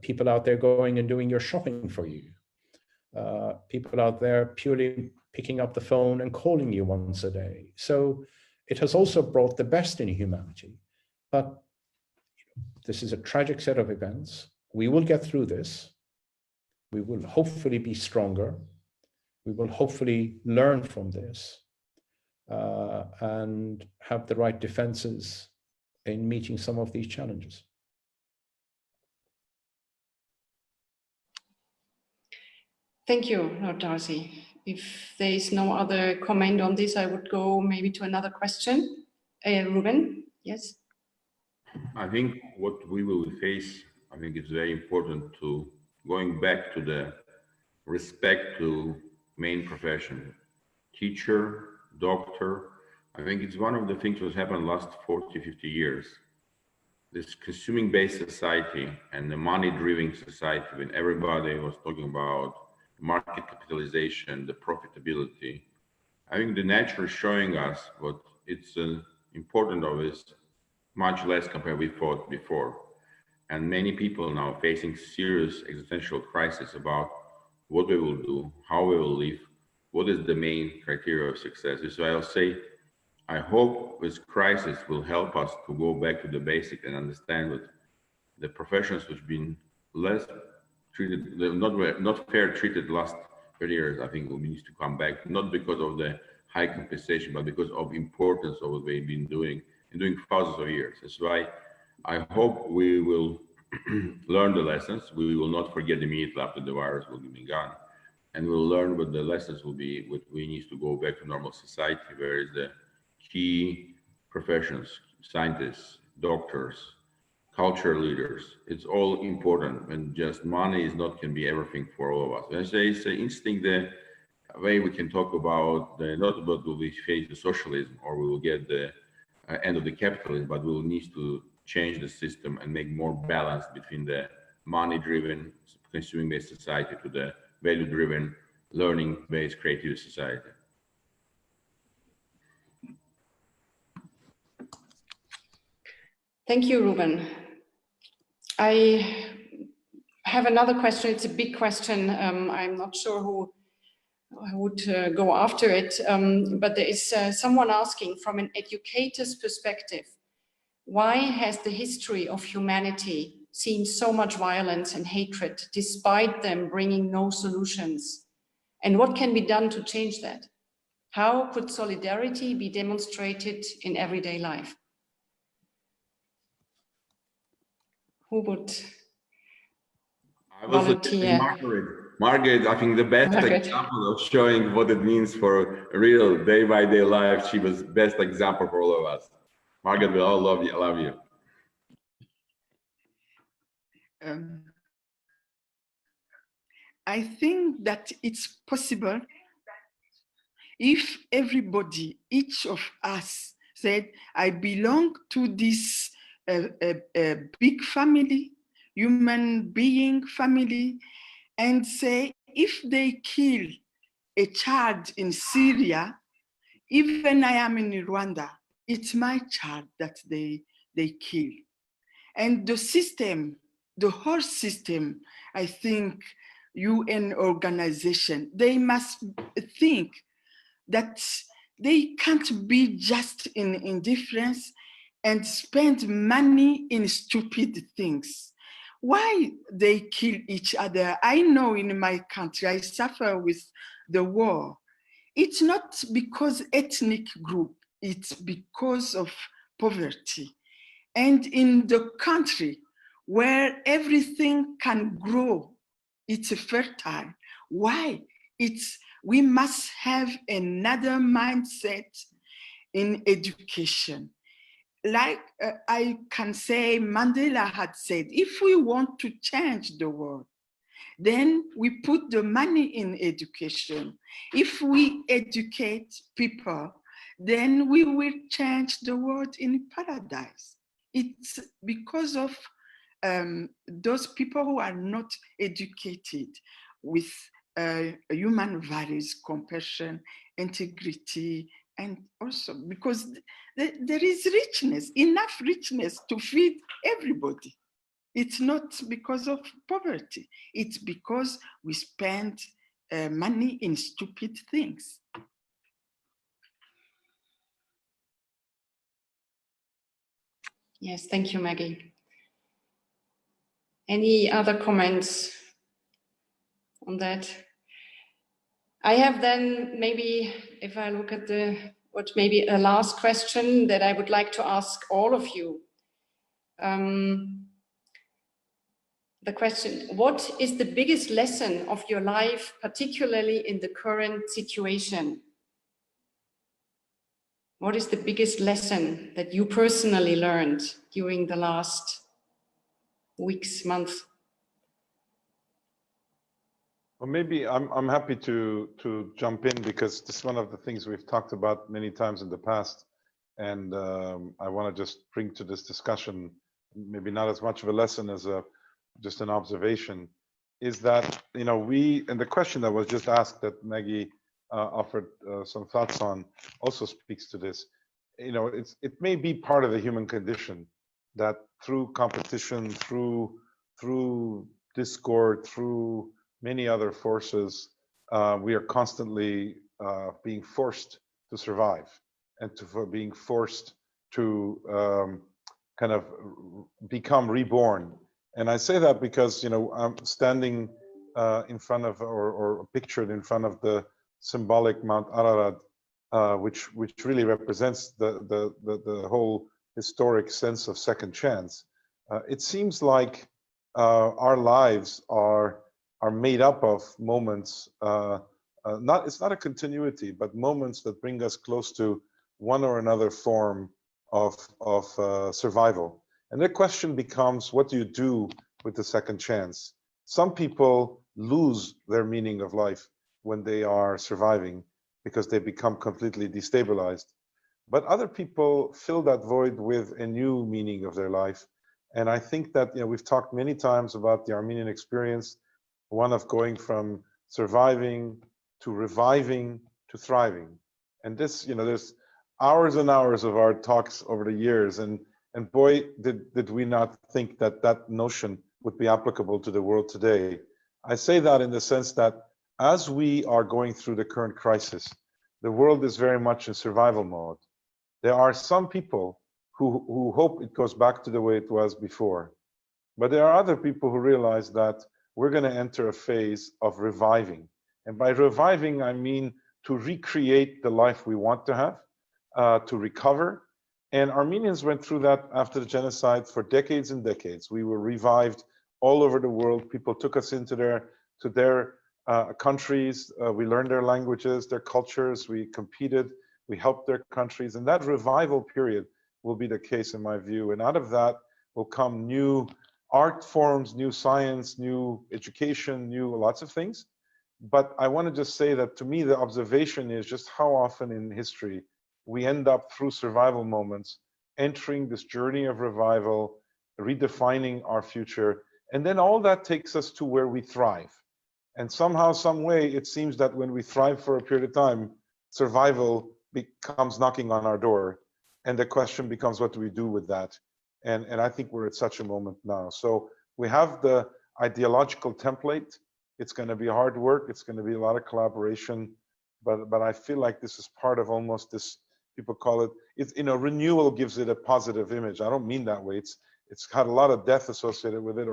people out there going and doing your shopping for you, people out there purely picking up the phone and calling you once a day. So it has also brought the best in humanity. But this is a tragic set of events. We will get through this. We will hopefully be stronger. We will hopefully learn from this and have the right defenses in meeting some of these challenges. Thank you, Lord Darcy. If there is no other comment on this, I would go maybe to another question. Ruben, yes? I think what we will face, I think it's very important to going back to the respect to main profession, teacher, doctor. I think it's one of the things that's happened last 40, 50 years. This consuming-based society and the money-driven society, when everybody was talking about market capitalization, the profitability, I think the nature is showing us what it's important of is much less compared we thought before. And many people now facing serious existential crisis about what we will do, how we will live, what is the main criteria of success. So I'll say, I hope this crisis will help us to go back to the basic and understand that the professions which have been less treated, not fair treated last 30 years, I think we need to come back, not because of the high compensation, but because of importance of what we've been doing and doing thousands of years. That's why I hope we will learn the lessons. We will not forget immediately after the virus will be gone. And we'll learn what the lessons will be, what we need to go back to normal society, where is the key professions, scientists, doctors, culture leaders. It's all important, and just money is not can be everything for all of us. And I say it's interesting the way we can talk about not about will we face the socialism or we will get the end of the capitalism, but we will need to change the system and make more balance between the money-driven, consuming-based society to the value-driven, learning-based, creative society. Thank you, Ruben. I have another question. It's a big question. I'm not sure who would go after it, but there is someone asking from an educator's perspective, why has the history of humanity seen so much violence and hatred despite them bringing no solutions? And what can be done to change that? How could solidarity be demonstrated in everyday life? Who would volunteer? Margaret, I think the best example of showing what it means for a real day-by-day life. She was the best example for all of us. Margaret, we all love you. I love you. I think that it's possible if everybody, each of us said, I belong to this big family, human being family, and say, if they kill a child in Syria, even I am in Rwanda, it's my child that they kill. And the system, the whole system, I think, UN organization, they must think that they can't be just in indifference and spend money in stupid things. Why they kill each other? I know in my country, I suffer with the war. It's not because ethnic group, it's because of poverty. And in the country where everything can grow, it's fertile. Why? We must have another mindset in education. Like I can say Mandela had said, if we want to change the world, then we put the money in education. If we educate people, then we will change the world in paradise. It's because of those people who are not educated with human values, compassion, integrity, and also because there is richness, enough richness to feed everybody. It's not because of poverty. It's because we spend money in stupid things. Yes, thank you, Maggie. Any other comments on that? I have then maybe, if I look at maybe a last question that I would like to ask all of you. The question, what is the biggest lesson of your life, particularly in the current situation? What is the biggest lesson that you personally learned during the last weeks, months? Well, maybe I'm happy to jump in because this is one of the things we've talked about many times in the past. And I want to just bring to this discussion, maybe not as much of a lesson as just an observation, is that, and the question that was just asked that Maggie offered some thoughts on also speaks to this. It may be part of the human condition that through competition, through discord, through many other forces, we are constantly being forced to survive and being forced to kind of become reborn. And I say that because, I'm standing in front of or pictured in front of the symbolic Mount Ararat, which really represents the whole historic sense of second chance. It seems like our lives are made up of moments, it's not a continuity, but moments that bring us close to one or another form of survival. And the question becomes, what do you do with the second chance? Some people lose their meaning of life when they are surviving because they become completely destabilized. But other people fill that void with a new meaning of their life. And I think that, we've talked many times about the Armenian experience, one of going from surviving to reviving to thriving. And this, there's hours and hours of our talks over the years. And boy, did we not think that notion would be applicable to the world today. I say that in the sense that as we are going through the current crisis, the world is very much in survival mode. There are some people who hope it goes back to the way it was before. But there are other people who realize that we're going to enter a phase of reviving. And by reviving, I mean to recreate the life we want to have, to recover. And Armenians went through that after the genocide for decades and decades. We were revived all over the world. People took us into their countries. We learned their languages, their cultures. We competed. We helped their countries. And that revival period will be the case in my view. And out of that will come new art forms, new science, new education, new lots of things. But I want to just say that to me, the observation is just how often in history we end up through survival moments, entering this journey of revival, redefining our future. And then all that takes us to where we thrive. And somehow, some way, it seems that when we thrive for a period of time, survival becomes knocking on our door. And the question becomes, what do we do with that? And I think we're at such a moment now. So we have the ideological template. It's going to be hard work. It's going to be a lot of collaboration. but I feel like this is part of almost this, people call it, it's, you know, renewal gives it a positive image. I don't mean that way. It's had a lot of death associated with it,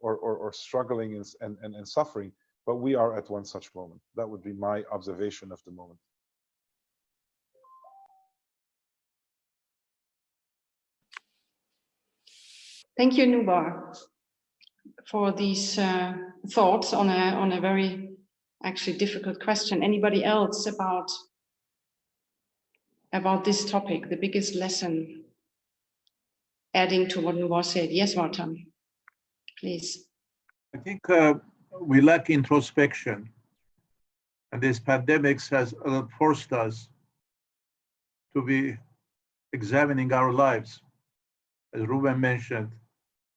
or struggling and suffering, but we are at one such moment. That would be my observation of the moment. Thank you, Nubar, for these thoughts on a very actually difficult question. Anybody else about this topic, the biggest lesson, adding to what Nubar said? Yes, Vardan, please. I think we lack introspection, and this pandemic has forced us to be examining our lives. As Ruben mentioned,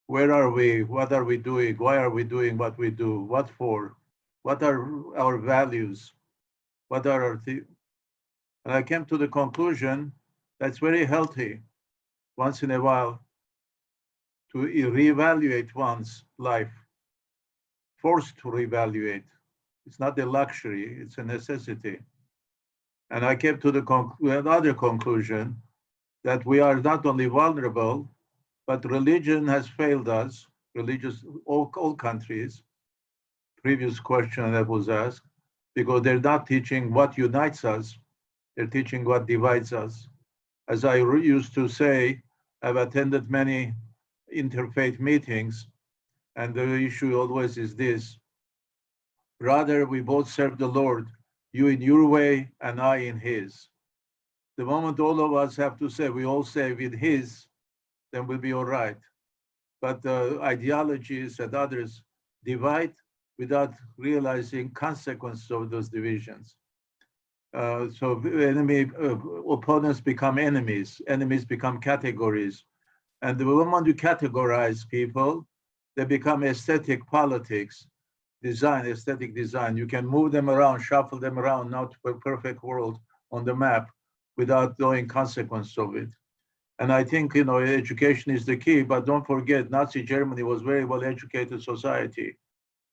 where are we? What are we doing? Why are we doing what we do? What for? What are our values? What are our and I came to the conclusion that's very healthy once in a while to reevaluate one's life, forced to reevaluate. It's not a luxury, it's a necessity. And I came to the another conclusion that we are not only vulnerable, but religion has failed us, all countries. Previous question that was asked, because they're not teaching what unites us, they're teaching what divides us. As I used to say, I've attended many interfaith meetings, and the issue always is this: rather we both serve the Lord, you in your way and I in his. The moment all of us have to say we all serve in his, then we'll be all right. But ideologies and others divide without realizing consequences of those divisions. So opponents become enemies become categories. And the moment you categorize people, they become aesthetic politics, aesthetic design. You can move them around, shuffle them around, now to a perfect world on the map without knowing consequence of it. And I think, you know, education is the key, but don't forget, Nazi Germany was very well-educated society,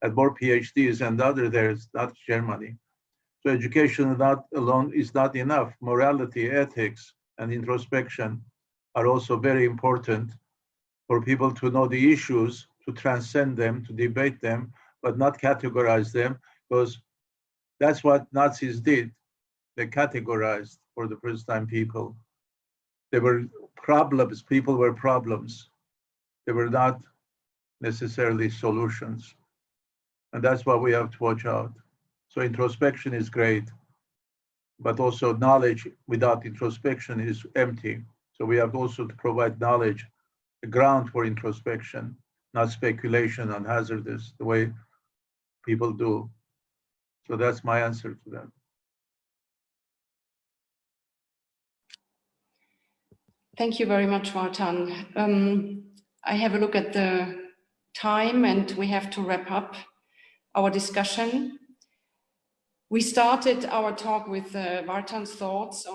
had more PhDs and other there's not Germany. So education not alone is not enough. Morality, ethics, and introspection are also very important for people to know the issues, to transcend them, to debate them, but not categorize them, because that's what Nazis did. They categorized for the first time people. They were problems, people were problems. They were not necessarily solutions. And that's why we have to watch out. So introspection is great, but also knowledge without introspection is empty. So we have also to provide knowledge, a ground for introspection, not speculation on hazardous, the way people do. So that's my answer to that. Thank you very much, Vardan. I have a look at the time and we have to wrap up our discussion. We started our talk with Vardan's thoughts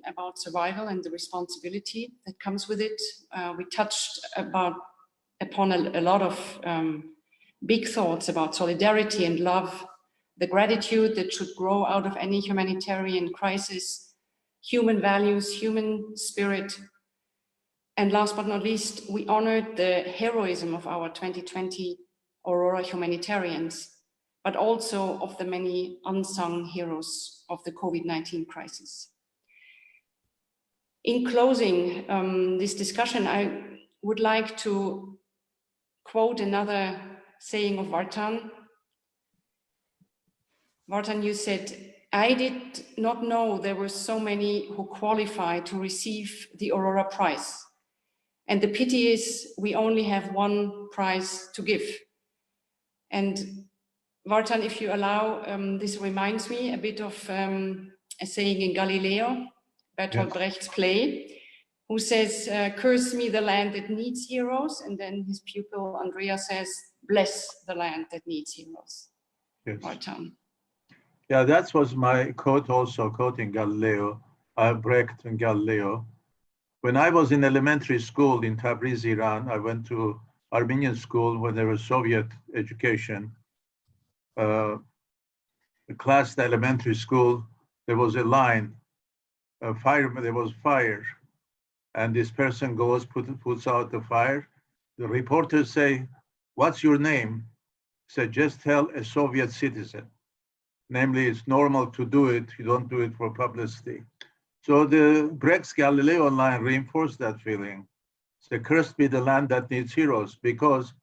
about survival and the responsibility that comes with it. We touched upon a lot of big thoughts about solidarity and love, the gratitude that should grow out of any humanitarian crisis, human values, human spirit. And last but not least, we honored the heroism of our 2020 Aurora Humanitarians, but also of the many unsung heroes of the COVID-19 crisis. In closing this discussion, I would like to quote another saying of Vardan. Vardan, you said, "I did not know there were so many who qualified to receive the Aurora Prize. And the pity is we only have one prize to give." And Vardan, if you allow, this reminds me a bit of a saying in Galileo, Bertolt Brecht's play, who says, "Curse me the land that needs heroes." And then his pupil, Andrea, says, "Bless the land that needs heroes." Yes. Vardan. Yeah, that was my quote also, quoting Galileo, Brecht and Galileo. When I was in elementary school in Tabriz, Iran, I went to Armenian school when there was Soviet education. The class in elementary school there was a line, there was fire, and this person goes, puts out the fire. The reporters say, "What's your name?" He said, "Just tell a Soviet citizen." Namely, it's normal to do it. You don't do it for publicity. So the Brecht's Galileo line reinforced that feeling. So cursed be the land that needs heroes, because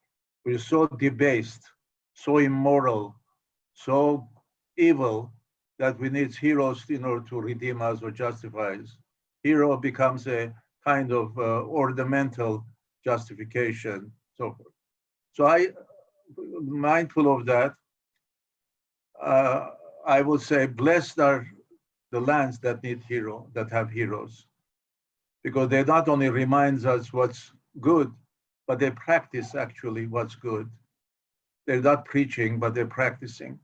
we're so debased, so immoral, so evil that we need heroes in order to redeem us or justify us. Hero becomes a kind of ornamental justification, so forth. So mindful of that, I would say blessed are the lands that have heroes, because they not only reminds us what's good, but they practice actually what's good. They're not preaching, but they're practicing.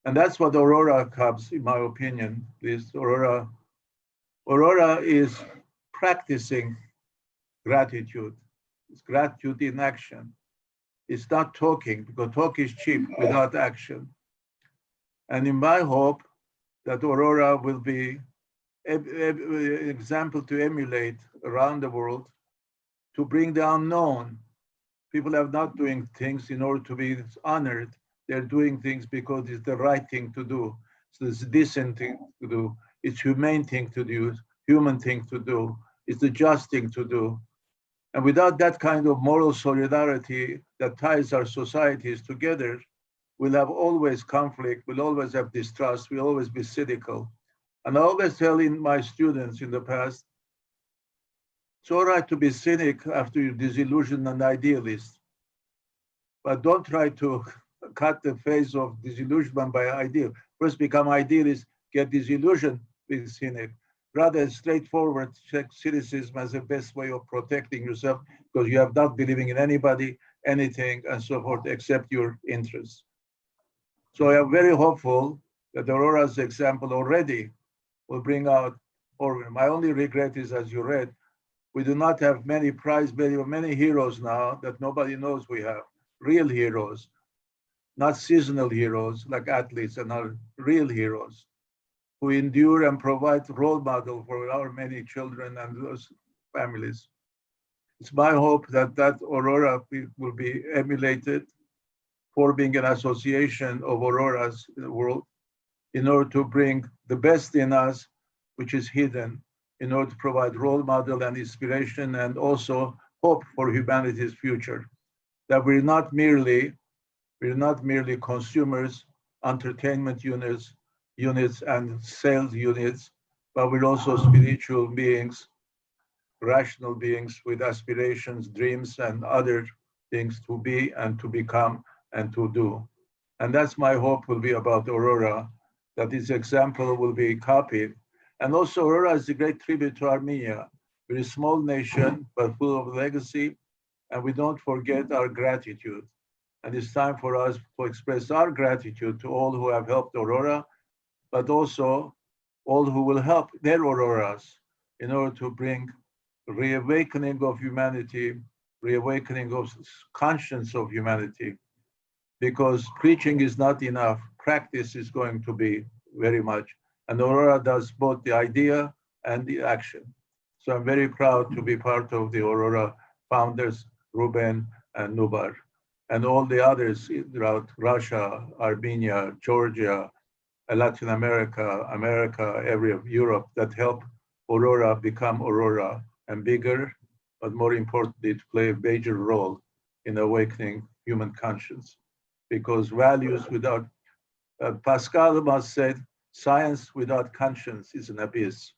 And that's what Aurora comes, in my opinion, is Aurora is practicing gratitude. It's gratitude in action. It's not talking, because talk is cheap without action. And in my hope that Aurora will be an example to emulate around the world, to bring the unknown. People are not doing things in order to be honored. They're doing things because it's the right thing to do. So it's a decent thing to do. It's humane thing to do, human thing to do. It's the just thing to do. And without that kind of moral solidarity that ties our societies together, we'll have always conflict, we'll always have distrust, we'll always be cynical. And I always tell my students in the past, it's all right to be cynic after you're disillusioned and idealist, but don't try to cut the face of disillusionment by ideal. First become idealist, get disillusioned, be cynic. Rather straightforward, check cynicism as the best way of protecting yourself, because you have not believing in anybody, anything, and so forth, except your interests. So I am very hopeful that Aurora's example already will bring out, or my only regret is, as you read, we do not have many many heroes now that nobody knows we have. Real heroes, not seasonal heroes like athletes, and are real heroes who endure and provide role model for our many children and those families. It's my hope that Aurora will be emulated, forming an association of Auroras in the world in order to bring the best in us, which is hidden, in order to provide role model and inspiration, and also hope for humanity's future. That we're not merely consumers, entertainment units and sales units, but we're also spiritual beings, rational beings with aspirations, dreams, and other things to be and to become and to do. And that's my hope will be about Aurora, that this example will be copied. And also Aurora is a great tribute to Armenia. We're a small nation, but full of legacy, and we don't forget our gratitude. And it's time for us to express our gratitude to all who have helped Aurora, but also all who will help their Auroras in order to bring reawakening of humanity, reawakening of conscience of humanity. Because preaching is not enough, practice is going to be very much. And Aurora does both the idea and the action. So I'm very proud to be part of the Aurora founders, Ruben and Nubar, and all the others throughout Russia, Armenia, Georgia, Latin America, Europe, that help Aurora become Aurora and bigger, but more importantly, to play a major role in awakening human conscience. Because values without, Pascal once said, science without conscience is an abyss.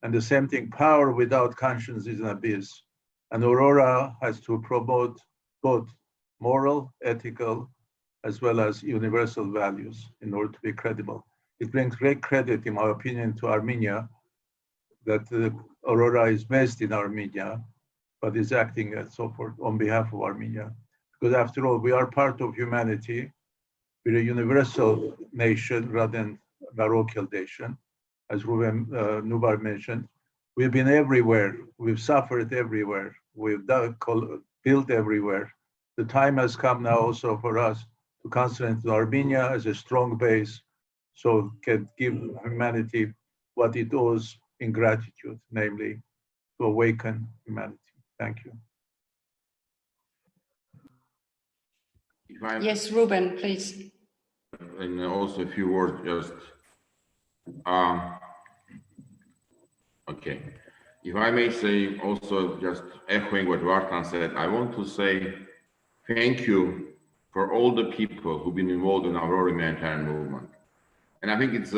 And the same thing, power without conscience is an abyss. And Aurora has to promote both moral, ethical, as well as universal values in order to be credible. It brings great credit, in my opinion, to Armenia, that Aurora is based in Armenia, but is acting and so forth on behalf of Armenia. Because after all, we are part of humanity. We're a universal nation rather than parochial nation, as Ruben Nubar mentioned. We've been everywhere. We've suffered everywhere. We've built everywhere. The time has come now also for us to concentrate on Armenia as a strong base, so can give humanity what it owes in gratitude, namely to awaken humanity. Thank you. Yes, Ruben, please. And also a few words, just, okay. If I may say, also just echoing what Vardan said, I want to say thank you for all the people who've been involved in our Aurora Humanitarian movement. And I think it's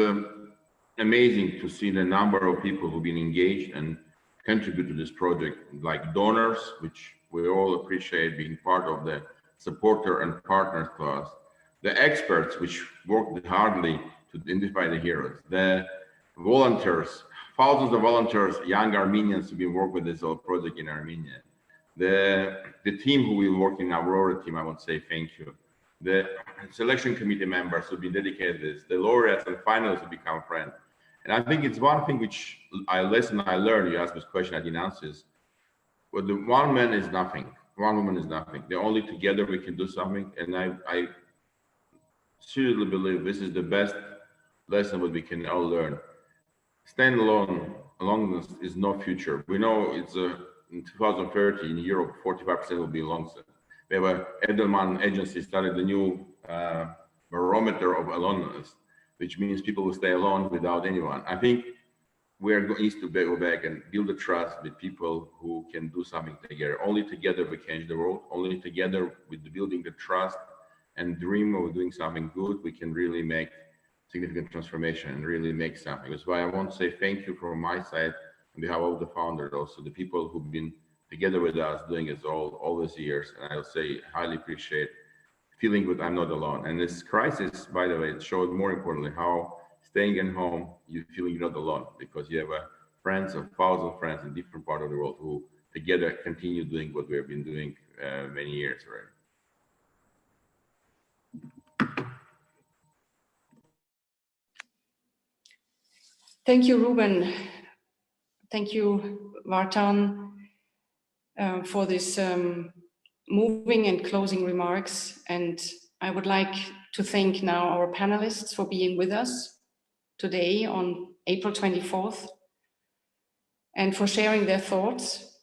amazing to see the number of people who've been engaged and contribute to this project, like donors, which we all appreciate being part of the supporter and partners to us, the experts, which worked hardly to identify the heroes, the volunteers, thousands of volunteers, young Armenians who've been working with this whole project in Armenia, the team who will work in our Aurora team, I want to say thank you. The selection committee members who've been dedicated to this, the laureates and finalists who become friends. And I think it's one thing which I learned, you asked this question, I didn't answer, is, well, the one man is nothing, one woman is nothing. They're only together we can do something. And I seriously believe this is the best lesson that we can all learn. Stand alone, aloneness is no future. We know it's in 2030 in Europe, 45% will be alone. We have a Edelman agency started a new barometer of aloneness, which means people will stay alone without anyone. I think we are going to go back and build a trust with people who can do something together. Only together we change the world. Only together with building the trust and dream of doing something good, we can really make significant transformation and really make something. That's why I want to say thank you from my side on behalf of the founders, also the people who've been together with us doing it all these years. And I'll say highly appreciate feeling that I'm not alone. And this crisis, by the way, it showed more importantly how staying at home, you feeling you're not alone, because you have friends of thousands of friends in different parts of the world who together continue doing what we have been doing many years already. Thank you, Ruben. Thank you, Vardan, for this moving and closing remarks. And I would like to thank now our panelists for being with us today on April 24th and for sharing their thoughts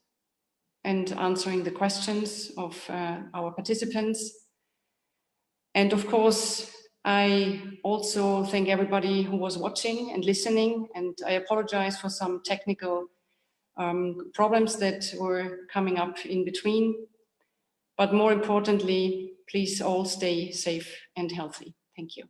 and answering the questions of our participants. And of course, I also thank everybody who was watching and listening, and I apologize for some technical problems that were coming up in between. But more importantly, please all stay safe and healthy. Thank you.